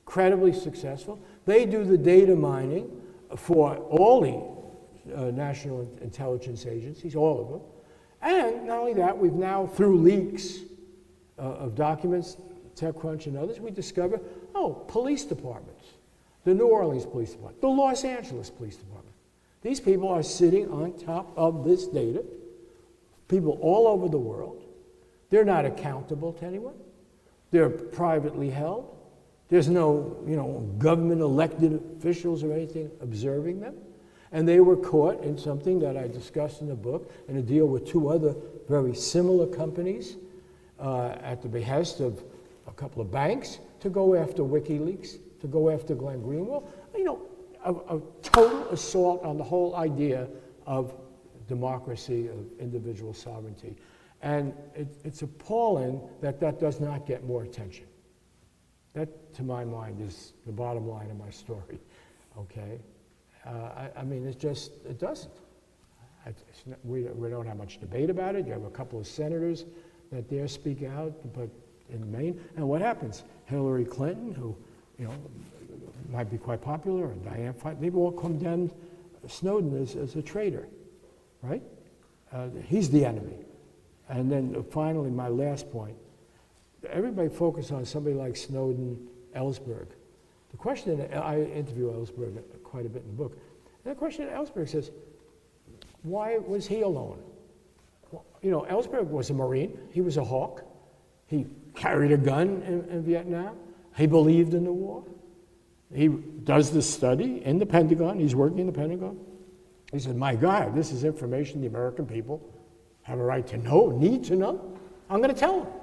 incredibly successful. They do the data mining for all the national intelligence agencies, all of them. And not only that, we've now, through leaks of documents, TechCrunch and others, we discover, police departments, the New Orleans Police Department, the Los Angeles Police Department. These people are sitting on top of this data, people all over the world. They're not accountable to anyone. They're privately held. There's no, government elected officials or anything observing them. And they were caught in something that I discussed in the book, in a deal with two other very similar companies at the behest of a couple of banks to go after WikiLeaks, to go after Glenn Greenwald. A total assault on the whole idea of democracy, of individual sovereignty. And it's appalling that that does not get more attention. That, to my mind, is the bottom line of my story, okay? I mean, it doesn't. We don't have much debate about it. You have a couple of senators that dare speak out, but in Maine, and what happens? Hillary Clinton, who, might be quite popular, and Dianne Feinstein, they've all condemned Snowden as a traitor, right? He's the enemy. And then finally, my last point, everybody focus on somebody like Snowden, Ellsberg. The question, I interview Ellsberg quite a bit in the book, and the question that Ellsberg says, why was he alone? Well, Ellsberg was a Marine, he was a hawk, he carried a gun in Vietnam, he believed in the war, he does this study in the Pentagon, he's working in the Pentagon. He said, my God, this is information the American people have a right to know, need to know, I'm going to tell them.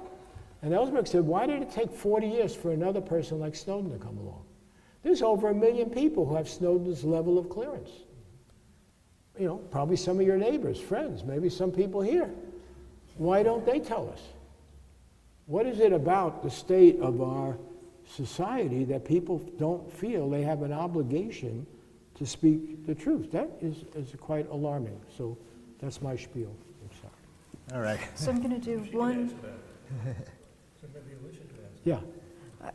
And Ellsberg said, why did it take 40 years for another person like Snowden to come along? There's over 1 million people who have Snowden's level of clearance. Probably some of your neighbors, friends, maybe some people here. Why don't they tell us? What is it about the state of our society that people don't feel they have an obligation to speak the truth? That is quite alarming. So that's my spiel. I'm sorry. All right. So I'm going to do one. Yeah.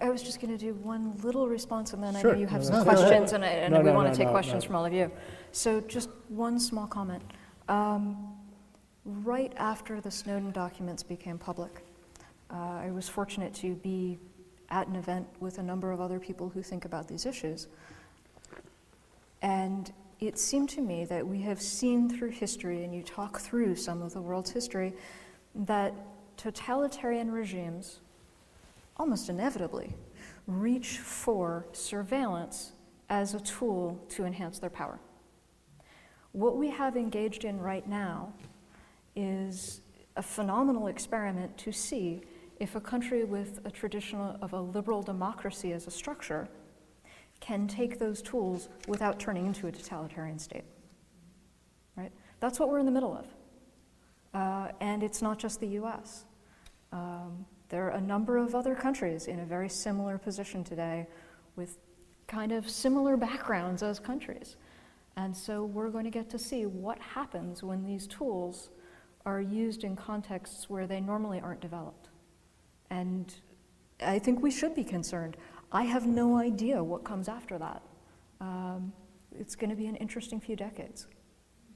I was just going to do one little response, and then Sure. I know you have some questions, and we want to take questions from all of you. So just one small comment. Right after the Snowden documents became public, I was fortunate to be at an event with a number of other people who think about these issues. And it seemed to me that we have seen through history, and you talk through some of the world's history, that totalitarian regimes almost inevitably reach for surveillance as a tool to enhance their power. What we have engaged in right now is a phenomenal experiment to see if a country with a tradition of a liberal democracy as a structure can take those tools without turning into a totalitarian state, right? That's what we're in the middle of. And it's not just the US. There are a number of other countries in a very similar position today with kind of similar backgrounds as countries. And so we're going to get to see what happens when these tools are used in contexts where they normally aren't developed. And I think we should be concerned. I have no idea what comes after that. It's going to be an interesting few decades.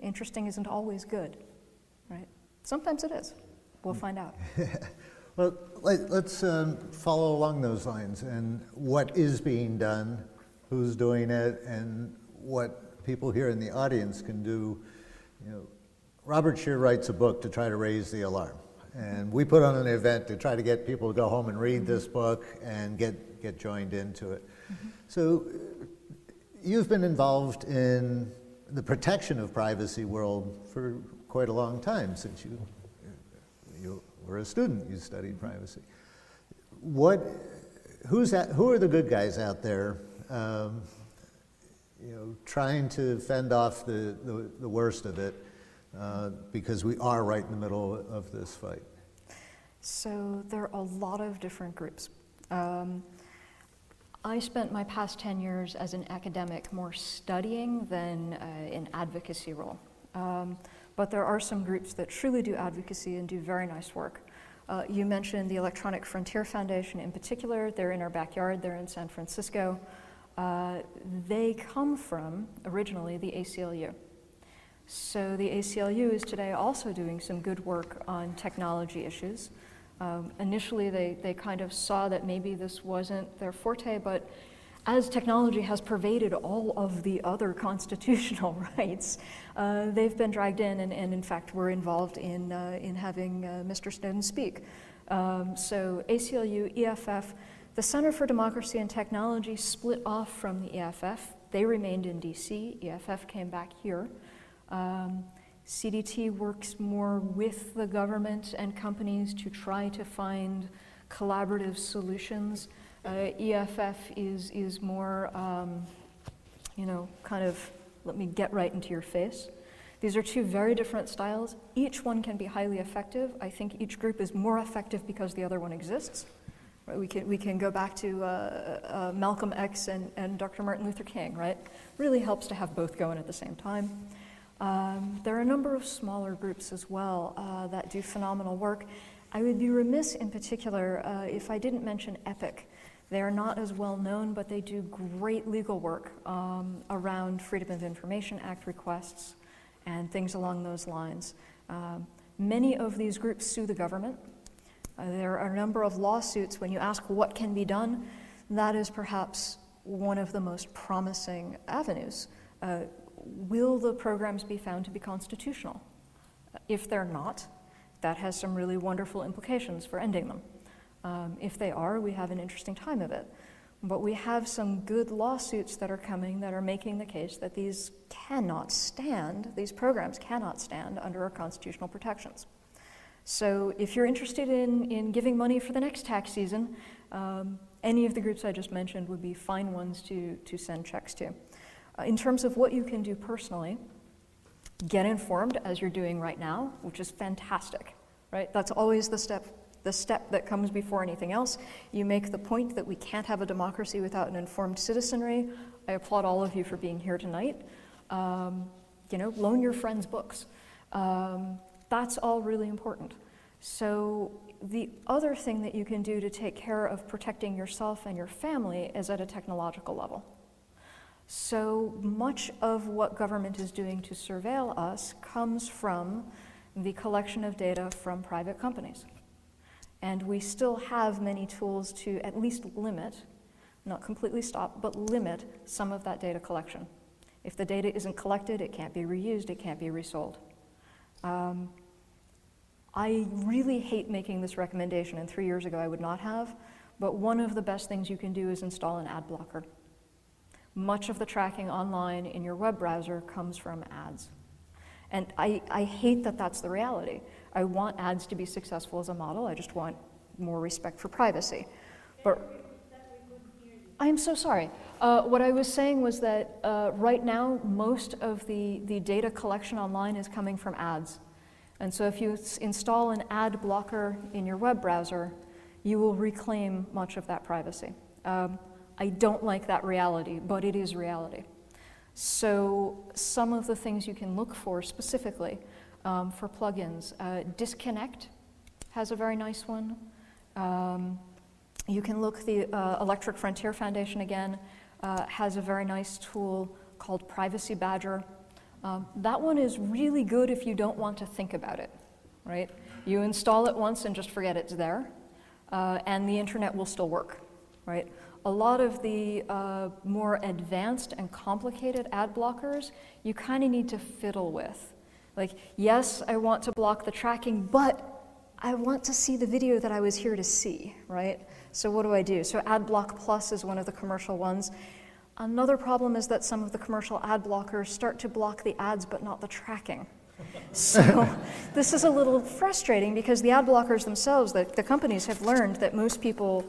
Interesting isn't always good, right? Sometimes it is. We'll find out. Well, let's follow along those lines, and what is being done, who's doing it, and what people here in the audience can do. You know, Robert Scheer writes a book to try to raise the alarm, and we put on an event to try to get people to go home and read this book and get joined into it. So you've been involved in the protection of privacy world for quite a long time, since you were a student, you studied privacy. Who are the good guys out there, you know, trying to fend off the worst of it, because we are right in the middle of this fight? So there are a lot of different groups. I spent my past 10 years as an academic more studying than in advocacy role. But there are some groups that truly do advocacy and do very nice work. You mentioned the Electronic Frontier Foundation in particular. They're in our backyard. They're in San Francisco. They come from, originally, the ACLU. So the ACLU is today also doing some good work on technology issues. Initially, they kind of saw that maybe this wasn't their forte, but as technology has pervaded all of the other constitutional rights, they've been dragged in, and in fact, we're involved in having Mr. Snowden speak. So ACLU, EFF, the Center for Democracy and Technology split off from the EFF. They remained in DC. EFF came back here. CDT works more with the government and companies to try to find collaborative solutions. EFF is more, you know, kind of, let me get right into your face. These are two very different styles. Each one can be highly effective. I think each group is more effective because the other one exists. Right? We can go back to Malcolm X and Dr. Martin Luther King, right? Really helps to have both going at the same time. There are a number of smaller groups as well that do phenomenal work. I would be remiss in particular if I didn't mention EPIC. They are not as well known, but they do great legal work around Freedom of Information Act requests and things along those lines. Many of these groups sue the government. There are a number of lawsuits. When you ask what can be done, that is perhaps one of the most promising avenues. Will the programs be found to be constitutional? If they're not, that has some really wonderful implications for ending them. If they are, we have an interesting time of it. But we have some good lawsuits that are coming that are making the case that these programs cannot stand under our constitutional protections. So if you're interested in giving money for the next tax season, any of the groups I just mentioned would be fine ones to send checks to. In terms of what you can do personally, get informed as you're doing right now, which is fantastic, right? That's always the step that comes before anything else. You make the point that we can't have a democracy without an informed citizenry. I applaud all of you for being here tonight. You know, loan your friends books. That's all really important. So the other thing that you can do to take care of protecting yourself and your family is at a technological level. So much of what government is doing to surveil us comes from the collection of data from private companies. And we still have many tools to at least limit, not completely stop, but limit some of that data collection. If the data isn't collected, it can't be reused, it can't be resold. I really hate making this recommendation, and 3 years ago I would not have, but one of the best things you can do is install an ad blocker. Much of the tracking online in your web browser comes from ads. And I hate that that's the reality. I want ads to be successful as a model. I just want more respect for privacy. But I am so sorry. What I was saying was that right now, most of the data collection online is coming from ads. And so if you install an ad blocker in your web browser, you will reclaim much of that privacy. I don't like that reality, but it is reality. So some of the things you can look for specifically, for plugins. Disconnect has a very nice one. You can look, the Electric Frontier Foundation again has a very nice tool called Privacy Badger. That one is really good if you don't want to think about it, right? You install it once and just forget it's there, and the internet will still work, right? A lot of the more advanced and complicated ad blockers, you kind of need to fiddle with. Like, yes, I want to block the tracking, but I want to see the video that I was here to see, right? So what do? So AdBlock Plus is one of the commercial ones. Another problem is that some of the commercial ad blockers start to block the ads but not the tracking. So this is a little frustrating because the ad blockers themselves, the companies have learned that most people,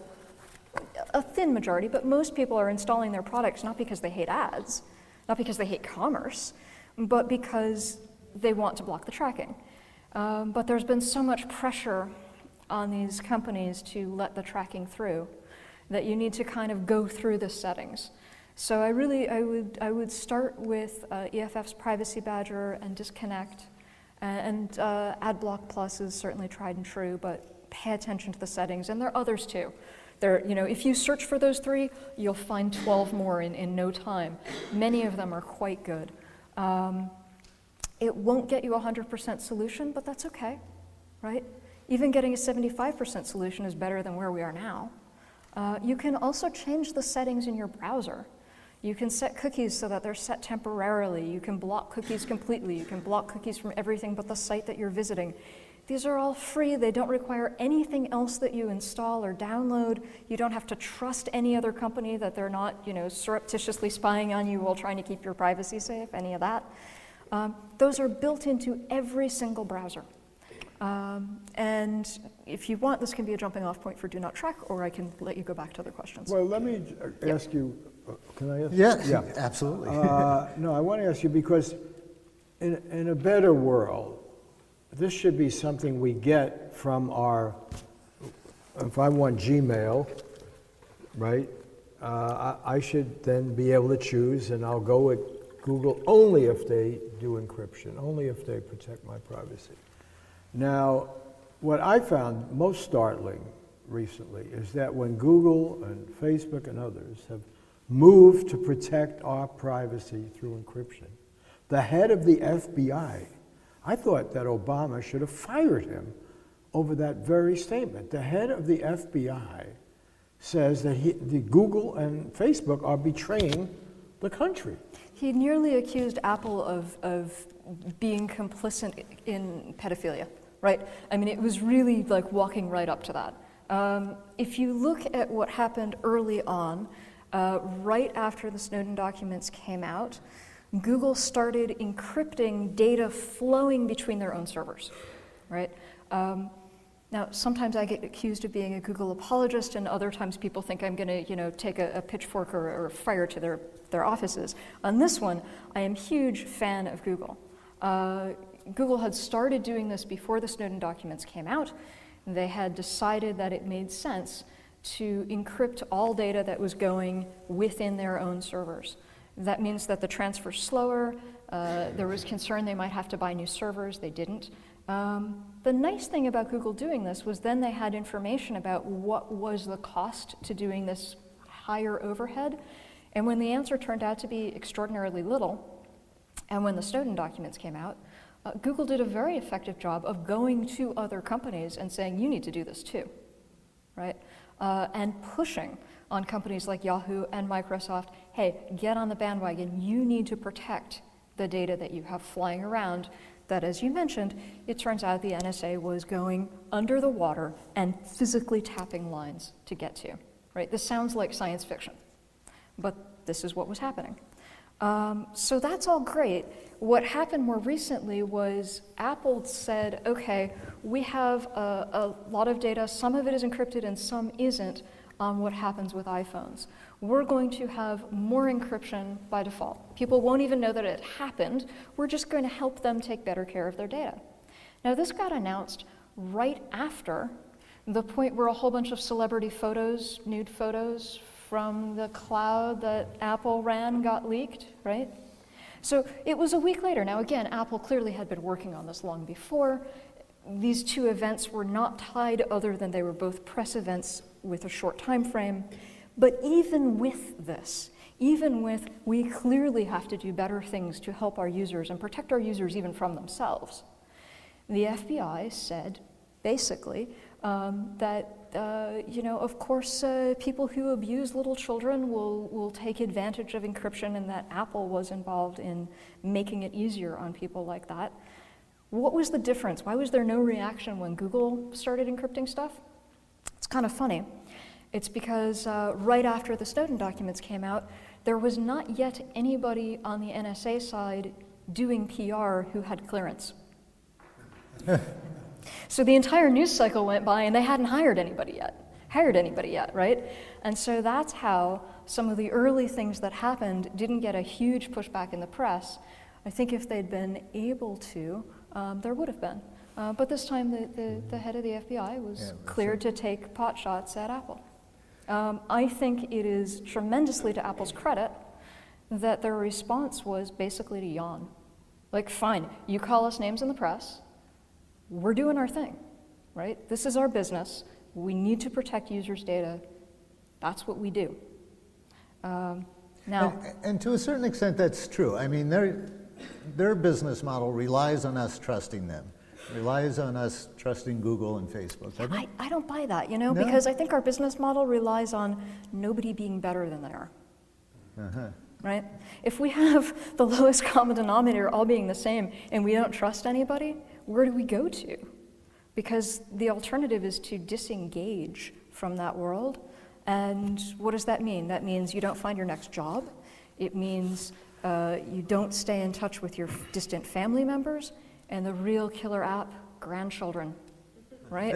a thin majority, but most people are installing their products not because they hate ads, not because they hate commerce, but because they want to block the tracking. But there's been so much pressure on these companies to let the tracking through that you need to kind of go through the settings. So I would start with EFF's Privacy Badger and Disconnect, and AdBlock Plus is certainly tried and true, but pay attention to the settings, and there are others too. If you search for those 3, you'll find 12 more in no time. Many of them are quite good. It won't get you a 100% solution, but that's okay, right? Even getting a 75% solution is better than where we are now. You can also change the settings in your browser. You can set cookies so that they're set temporarily. You can block cookies completely. You can block cookies from everything but the site that you're visiting. These are all free. They don't require anything else that you install or download. You don't have to trust any other company that they're not, surreptitiously spying on you while trying to keep your privacy safe, any of that. Those are built into every single browser. And if you want, this can be a jumping off point for do not track, or I can let you go back to other questions. Well, let me ask you, can I ask? Yeah, absolutely. No, I want to ask you because in a better world, this should be something we get from our, if I want Gmail, right, I should then be able to choose, and I'll go with Google only if they do encryption, only if they protect my privacy. Now, what I found most startling recently is that when Google and Facebook and others have moved to protect our privacy through encryption, the head of the FBI, I thought that Obama should have fired him over that very statement. The head of the FBI says that the Google and Facebook are betraying the country. He nearly accused Apple of being complicit in pedophilia, right? I mean, it was really like walking right up to that. If you look at what happened early on, right after the Snowden documents came out, Google started encrypting data flowing between their own servers, right? Now, sometimes I get accused of being a Google apologist, and other times people think I'm going to, take a pitchfork or a fire to their offices. On this one, I am a huge fan of Google. Google had started doing this before the Snowden documents came out. They had decided that it made sense to encrypt all data that was going within their own servers. That means that the transfer's slower. There was concern they might have to buy new servers. They didn't. The nice thing about Google doing this was then they had information about what was the cost to doing this higher overhead. And when the answer turned out to be extraordinarily little, and when the Snowden documents came out, Google did a very effective job of going to other companies and saying, you need to do this too, right? And pushing on companies like Yahoo and Microsoft, hey, get on the bandwagon. You need to protect the data that you have flying around that, as you mentioned, it turns out the NSA was going under the water and physically tapping lines to get to, right? This sounds like science fiction, but this is what was happening. So that's all great. What happened more recently was Apple said, okay, we have a lot of data, some of it is encrypted and some isn't, on what happens with iPhones. We're going to have more encryption by default. People won't even know that it happened. We're just going to help them take better care of their data. Now, this got announced right after the point where a whole bunch of celebrity photos, nude photos from the cloud that Apple ran got leaked, right? So it was a week later. Now again, Apple clearly had been working on this long before. These two events were not tied other than they were both press events with a short time frame. But even with this, even with we clearly have to do better things to help our users and protect our users even from themselves, the FBI said basically that of course people who abuse little children will take advantage of encryption, and that Apple was involved in making it easier on people like that. What was the difference? Why was there no reaction when Google started encrypting stuff? It's kind of funny. It's because right after the Snowden documents came out, there was not yet anybody on the NSA side doing PR who had clearance. So the entire news cycle went by and they hadn't hired anybody yet, right? And so that's how some of the early things that happened didn't get a huge pushback in the press. I think if they'd been able to, there would have been. But this time the head of the FBI was cleared to take pot shots at Apple. I think it is tremendously to Apple's credit that their response was basically to yawn. Like, fine, you call us names in the press, we're doing our thing, right? This is our business. We need to protect users' data. That's what we do. Now, and to a certain extent, that's true. I mean, their business model relies on us trusting them. Relies on us trusting Google and Facebook. I don't buy that, you know, No? because I think our business model relies on nobody being better than they are. Right? If we have the lowest common denominator all being the same and we don't trust anybody, where do we go to? Because the alternative is to disengage from that world. And what does that mean? That means you don't find your next job. It means you don't stay in touch with your distant family members. And the real killer app, grandchildren, right?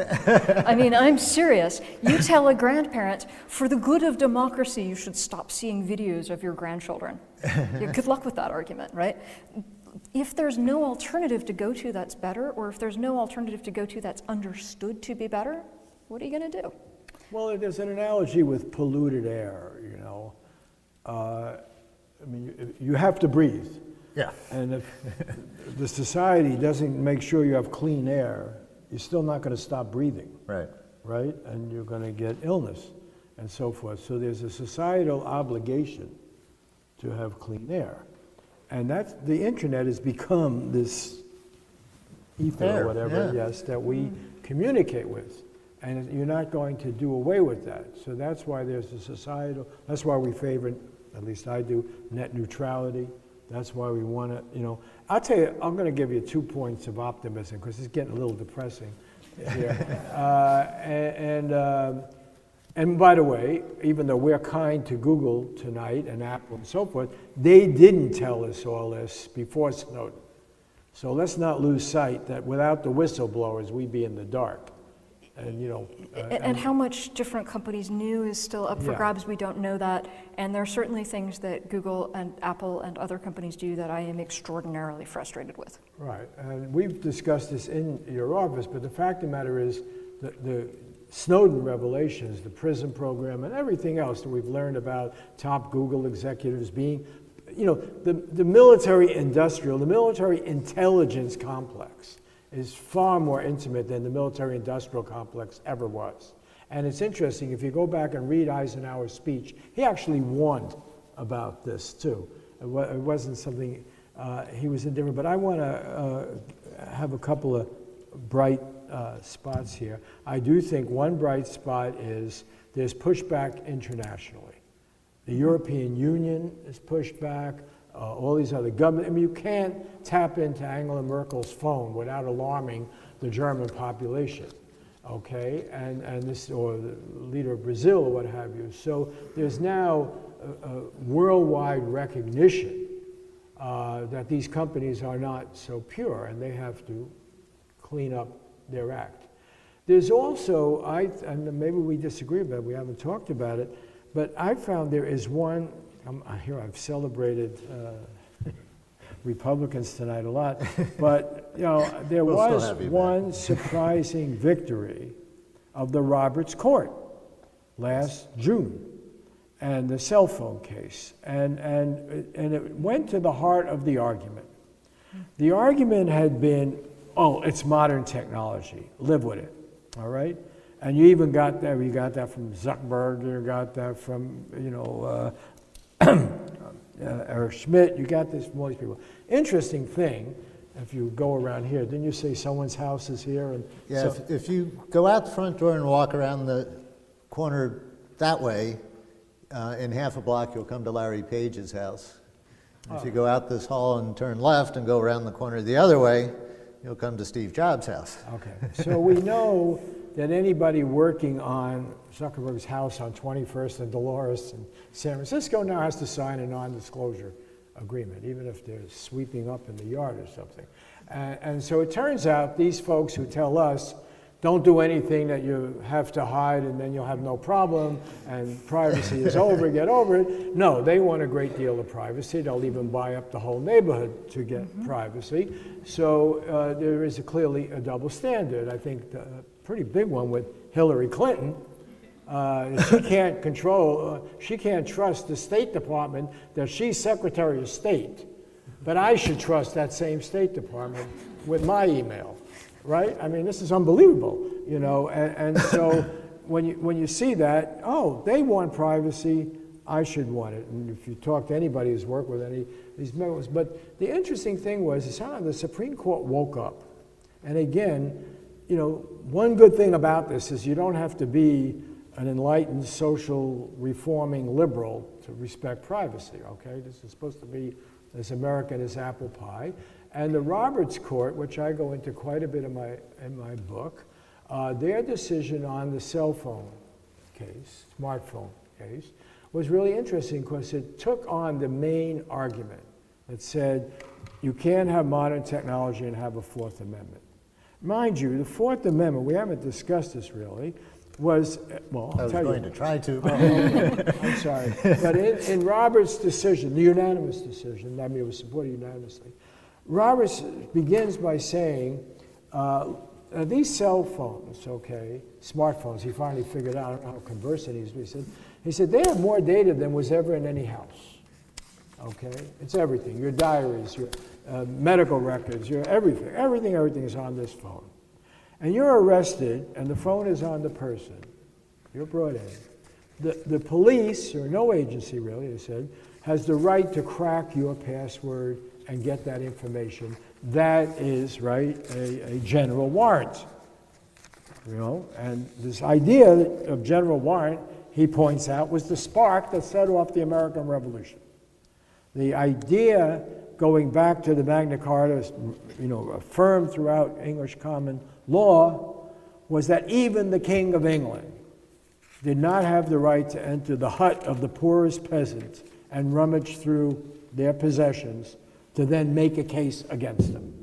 I mean, I'm serious. You tell a grandparent, for the good of democracy, you should stop seeing videos of your grandchildren. Yeah, good luck with that argument, right? If there's no alternative to go to that's better, or if there's no alternative to go to that's understood to be better, what are you going to do? Well, there's an analogy with polluted air, you know. I mean, you have to breathe. Yeah. And if the society doesn't make sure you have clean air, you're still not going to stop breathing. Right. Right? And you're going to get illness and so forth. So there's a societal obligation to have clean air. And that's, the internet has become this ether or whatever, yes, that we communicate with. And you're not going to do away with that. So that's why there's a societal, that's why we favor, at least I do, net neutrality. That's why we want to, you know. I'll tell you, I'm going to give you 2 points of optimism because it's getting a little depressing here. And by the way, even though we're kind to Google tonight and Apple and so forth, they didn't tell us all this before Snowden. So let's not lose sight that without the whistleblowers, we'd be in the dark. And, you know, and how much different companies knew is still up for grabs. We don't know that. And there are certainly things that Google and Apple and other companies do that I am extraordinarily frustrated with. Right. And we've discussed this in your office, but the fact of the matter is that the Snowden revelations, the PRISM program, and everything else that we've learned about top Google executives being, you know, the military industrial, the military intelligence complex is far more intimate than the military-industrial complex ever was. And it's interesting, if you go back and read Eisenhower's speech, he actually warned about this too. It wasn't something he was indifferent, but I want to have a couple of bright spots here. I do think one bright spot is there's pushback internationally. The European Union is pushed back. All these other governments. I mean, you can't tap into Angela Merkel's phone without alarming the German population, okay? And this, or the leader of Brazil, or what have you. So there's now a worldwide recognition that these companies are not so pure, and they have to clean up their act. There's also, and maybe we disagree, but we haven't talked about it, but I found there is one. Here I've celebrated Republicans tonight a lot, but you know there was one surprising victory of the Roberts Court last June, and the cell phone case. And it went to the heart of the argument. The argument had been, oh, it's modern technology, live with it, all right? And you even got that, you got that from Zuckerberg, you got that from, you know, Eric Schmidt, you got this from all these people. Interesting thing, if you go around here, didn't you say someone's house is here? And yeah, so, if you go out the front door and walk around the corner that way, in half a block you'll come to Larry Page's house. If you go out this hall and turn left and go around the corner the other way, you'll come to Steve Jobs' house. Okay, so we know that anybody working on Zuckerberg's house on 21st and Dolores in San Francisco now has to sign a non-disclosure agreement, even if they're sweeping up in the yard or something. And so it turns out these folks who tell us, don't do anything that you have to hide and then you'll have no problem and privacy is over, get over it. No, they want a great deal of privacy. They'll even buy up the whole neighborhood to get privacy. So there is clearly a double standard. I think a pretty big one with Hillary Clinton. She can't control, she can't trust the State Department that she's Secretary of State. But I should trust that same State Department with my email. Right? I mean, this is unbelievable, you know, and so when you see that, oh, they want privacy, I should want it. And if you talk to anybody who's worked with any of these members, but the interesting thing was, is how the Supreme Court woke up. And again, you know, one good thing about this is you don't have to be an enlightened social reforming liberal to respect privacy, okay? This is supposed to be as American as apple pie. And the Roberts Court, which I go into quite a bit in my book, their decision on the cell phone case, smartphone case, was really interesting because it took on the main argument that said you can't have modern technology and have a Fourth Amendment. Mind you, the Fourth Amendment, we haven't discussed this really, was, well, I was going to try to. I'm sorry. But in Roberts' decision, the unanimous decision, I mean it was supported unanimously, Roberts begins by saying, these cell phones, okay, smartphones, he finally figured out how conversant he is, but he said, they have more data than was ever in any house, okay? It's everything, your diaries, your medical records, your everything is on this phone. And you're arrested, and the phone is on the person. You're brought in. The police, or no agency really, they said, has the right to crack your password and get that information. That is, right, a general warrant. You know, and this idea of general warrant, he points out, was the spark that set off the American Revolution. The idea, going back to the Magna Carta, you know, affirmed throughout English common law, was that even the King of England did not have the right to enter the hut of the poorest peasant and rummage through their possessions to then make a case against them,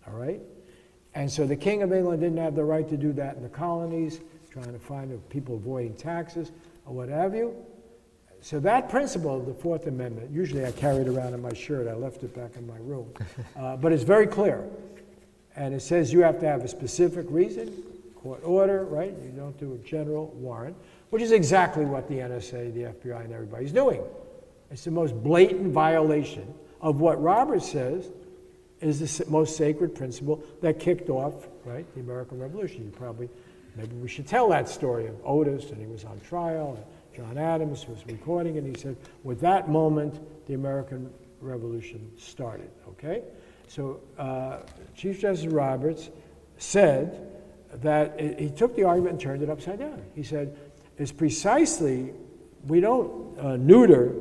all right? And so the King of England didn't have the right to do that in the colonies, trying to find people avoiding taxes or what have you. So that principle of the Fourth Amendment, usually I carry it around in my shirt, I left it back in my room, but it's very clear. And it says you have to have a specific reason, court order, right? You don't do a general warrant, which is exactly what the NSA, the FBI, and everybody's doing. It's the most blatant violation of what Robert says is the most sacred principle that kicked off, right, the American Revolution. You probably, maybe we should tell that story of Otis, and he was on trial, and John Adams was recording, and he said, with that moment, the American Revolution started, okay? So Chief Justice Roberts said that he took the argument and turned it upside down. He said, it's precisely, we don't neuter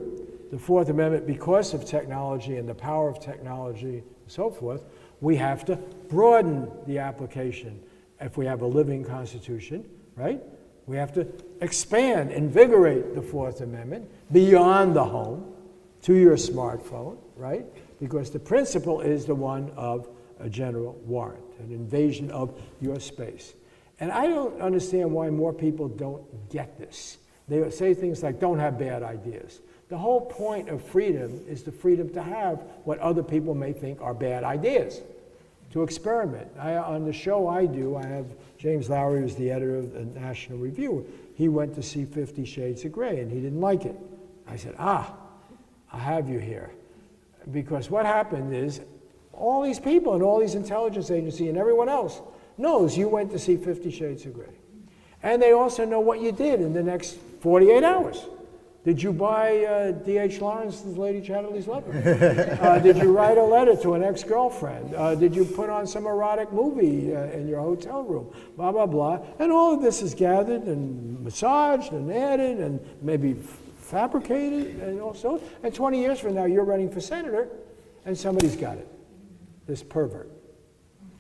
the Fourth Amendment because of technology and the power of technology and so forth. We have to broaden the application if we have a living Constitution, right? We have to expand, invigorate the Fourth Amendment beyond the home to your smartphone, right? Because the principle is the one of a general warrant, an invasion of your space. And I don't understand why more people don't get this. They say things like, don't have bad ideas. The whole point of freedom is the freedom to have what other people may think are bad ideas. to experiment. On the show I do, I have James Lowry, who's the editor of the National Review. He went to see 50 Shades of Grey, and he didn't like it. I said, I have you here. Because what happened is, all these people and all these intelligence agencies and everyone else knows you went to see 50 Shades of Grey. And they also know what you did in the next 48 hours. Did you buy D.H. Lawrence's Lady Chatterley's Lover? Did you write a letter to an ex-girlfriend? Did you put on some erotic movie in your hotel room? Blah, blah, blah. And all of this is gathered and massaged and added and maybe fabricated and also. And 20 years from now, you're running for senator and somebody's got it, this pervert,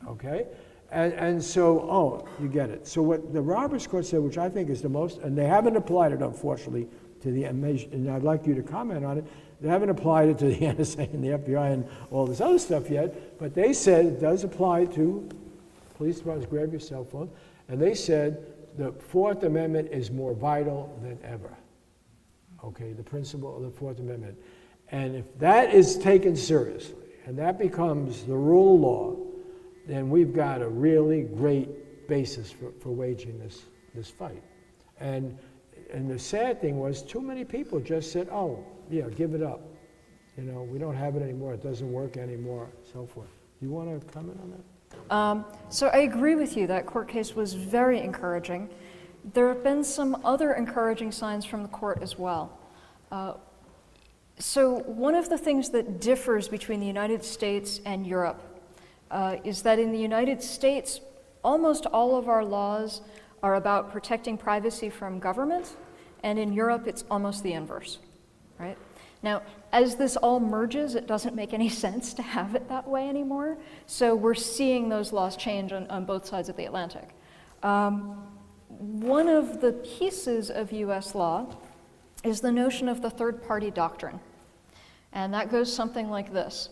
okay? And so, oh, you get it. So what the Roberts Court said, which I think is the most, and they haven't applied it, unfortunately, to the, and I'd like you to comment on it, they haven't applied it to the NSA and the FBI and all this other stuff yet, but they said it does apply to police departments, grab your cell phone, and they said the Fourth Amendment is more vital than ever. Okay, the principle of the Fourth Amendment. And if that is taken seriously, and that becomes the rule of law, then we've got a really great basis for waging this fight. And the sad thing was, too many people just said, oh, yeah, give it up. You know, we don't have it anymore, it doesn't work anymore, so forth. Do you want to comment on that? So I agree with you, that court case was very encouraging. There have been some other encouraging signs from the court as well. So one of the things that differs between the United States and Europe is that in the United States, almost all of our laws are about protecting privacy from government, and in Europe, it's almost the inverse, right? Now, as this all merges, it doesn't make any sense to have it that way anymore, so we're seeing those laws change on both sides of the Atlantic. One of the pieces of US law is the notion of the third-party doctrine, and that goes something like this.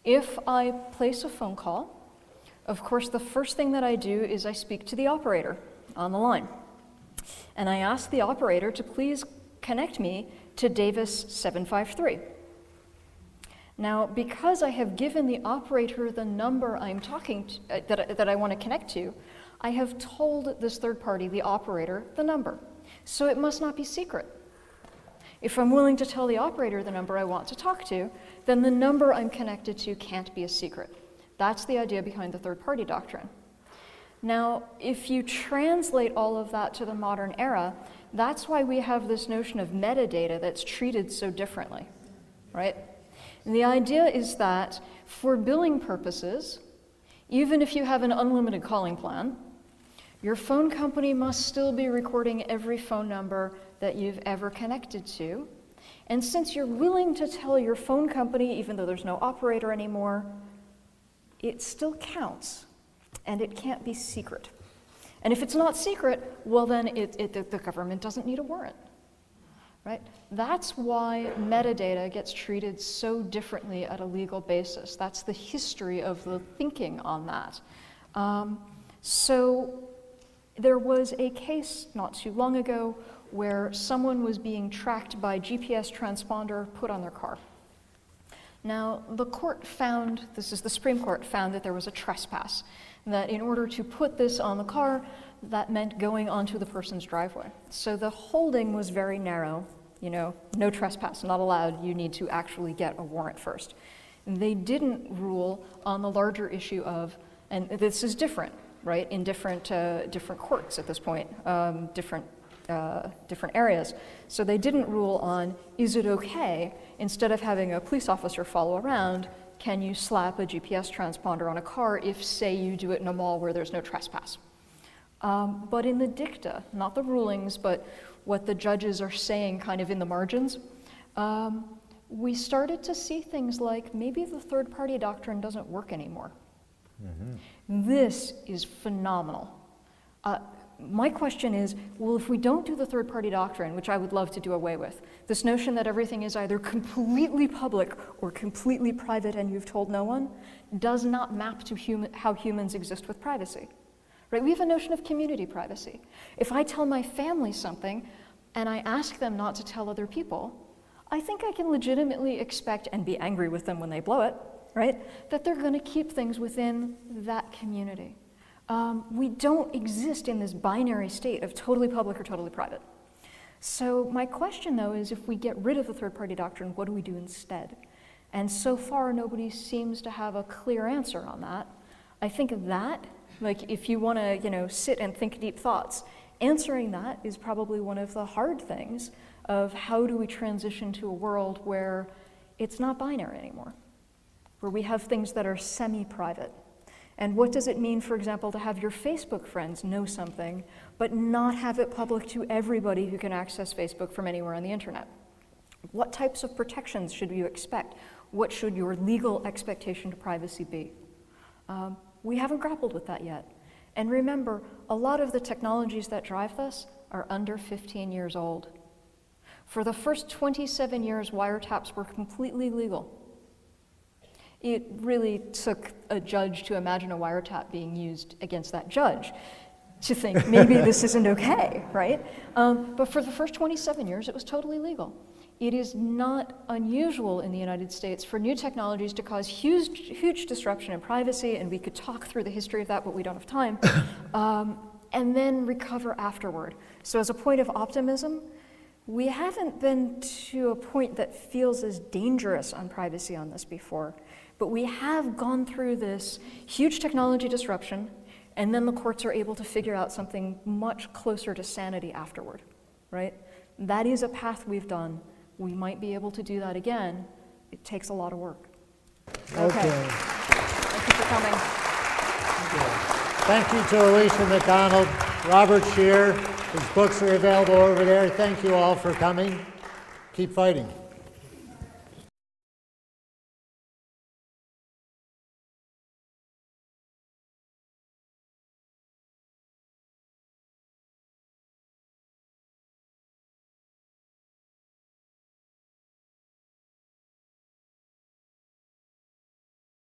If I place a phone call, of course, the first thing that I do is I speak to the operator on the line. And I ask the operator to please connect me to Davis 753. Now, because I have given the operator the number I'm talking to, that I want to connect to, I have told this third party, the operator, the number. So it must not be secret. If I'm willing to tell the operator the number I want to talk to, then the number I'm connected to can't be a secret. That's the idea behind the third-party doctrine. Now, if you translate all of that to the modern era, that's why we have this notion of metadata that's treated so differently, right? And the idea is that for billing purposes, even if you have an unlimited calling plan, your phone company must still be recording every phone number that you've ever connected to. And since you're willing to tell your phone company, even though there's no operator anymore, it still counts, and it can't be secret. And if it's not secret, well then the government doesn't need a warrant, right? That's why metadata gets treated so differently at a legal basis. That's the history of the thinking on that. So there was a case not too long ago where someone was being tracked by GPS transponder put on their car. Now, the court found, this is the Supreme Court, found that there was a trespass, that in order to put this on the car, that meant going onto the person's driveway. So the holding was very narrow, you know, no trespass, not allowed, you need to actually get a warrant first. And they didn't rule on the larger issue of, and this is different, right, in different courts at this point, different areas. So they didn't rule on, is it okay, instead of having a police officer follow around, can you slap a GPS transponder on a car if, say, you do it in a mall where there's no trespass? But in the dicta, not the rulings, but what the judges are saying kind of in the margins, we started to see things like maybe the third-party doctrine doesn't work anymore. Mm-hmm. This is phenomenal. My question is, well, if we don't do the third-party doctrine, which I would love to do away with, this notion that everything is either completely public or completely private and you've told no one, does not map to how humans exist with privacy. Right? We have a notion of community privacy. If I tell my family something and I ask them not to tell other people, I think I can legitimately expect and be angry with them when they blow it, right? That they're going to keep things within that community. We don't exist in this binary state of totally public or totally private. So my question, though, is if we get rid of the third-party doctrine, what do we do instead? And so far, nobody seems to have a clear answer on that. I think that, like, if you want to, sit and think deep thoughts, answering that is probably one of the hard things of how do we transition to a world where it's not binary anymore, where we have things that are semi-private. And what does it mean, for example, to have your Facebook friends know something, but not have it public to everybody who can access Facebook from anywhere on the internet? What types of protections should you expect? What should your legal expectation to privacy be? We haven't grappled with that yet. And remember, a lot of the technologies that drive this are under 15 years old. For the first 27 years, wiretaps were completely legal. It really took a judge to imagine a wiretap being used against that judge to think maybe this isn't okay, right? But for the first 27 years, it was totally legal. It is not unusual in the United States for new technologies to cause huge disruption in privacy, and we could talk through the history of that, but we don't have time, and then recover afterward. So as a point of optimism, we haven't been to a point that feels as dangerous on privacy on this before, but we have gone through this huge technology disruption, and then the courts are able to figure out something much closer to sanity afterward, right? That is a path we've done. We might be able to do that again. It takes a lot of work. Okay. Thank you for coming. Thank you to Aleecia McDonald, Robert Scheer. His books are available over there. Thank you all for coming. Keep fighting.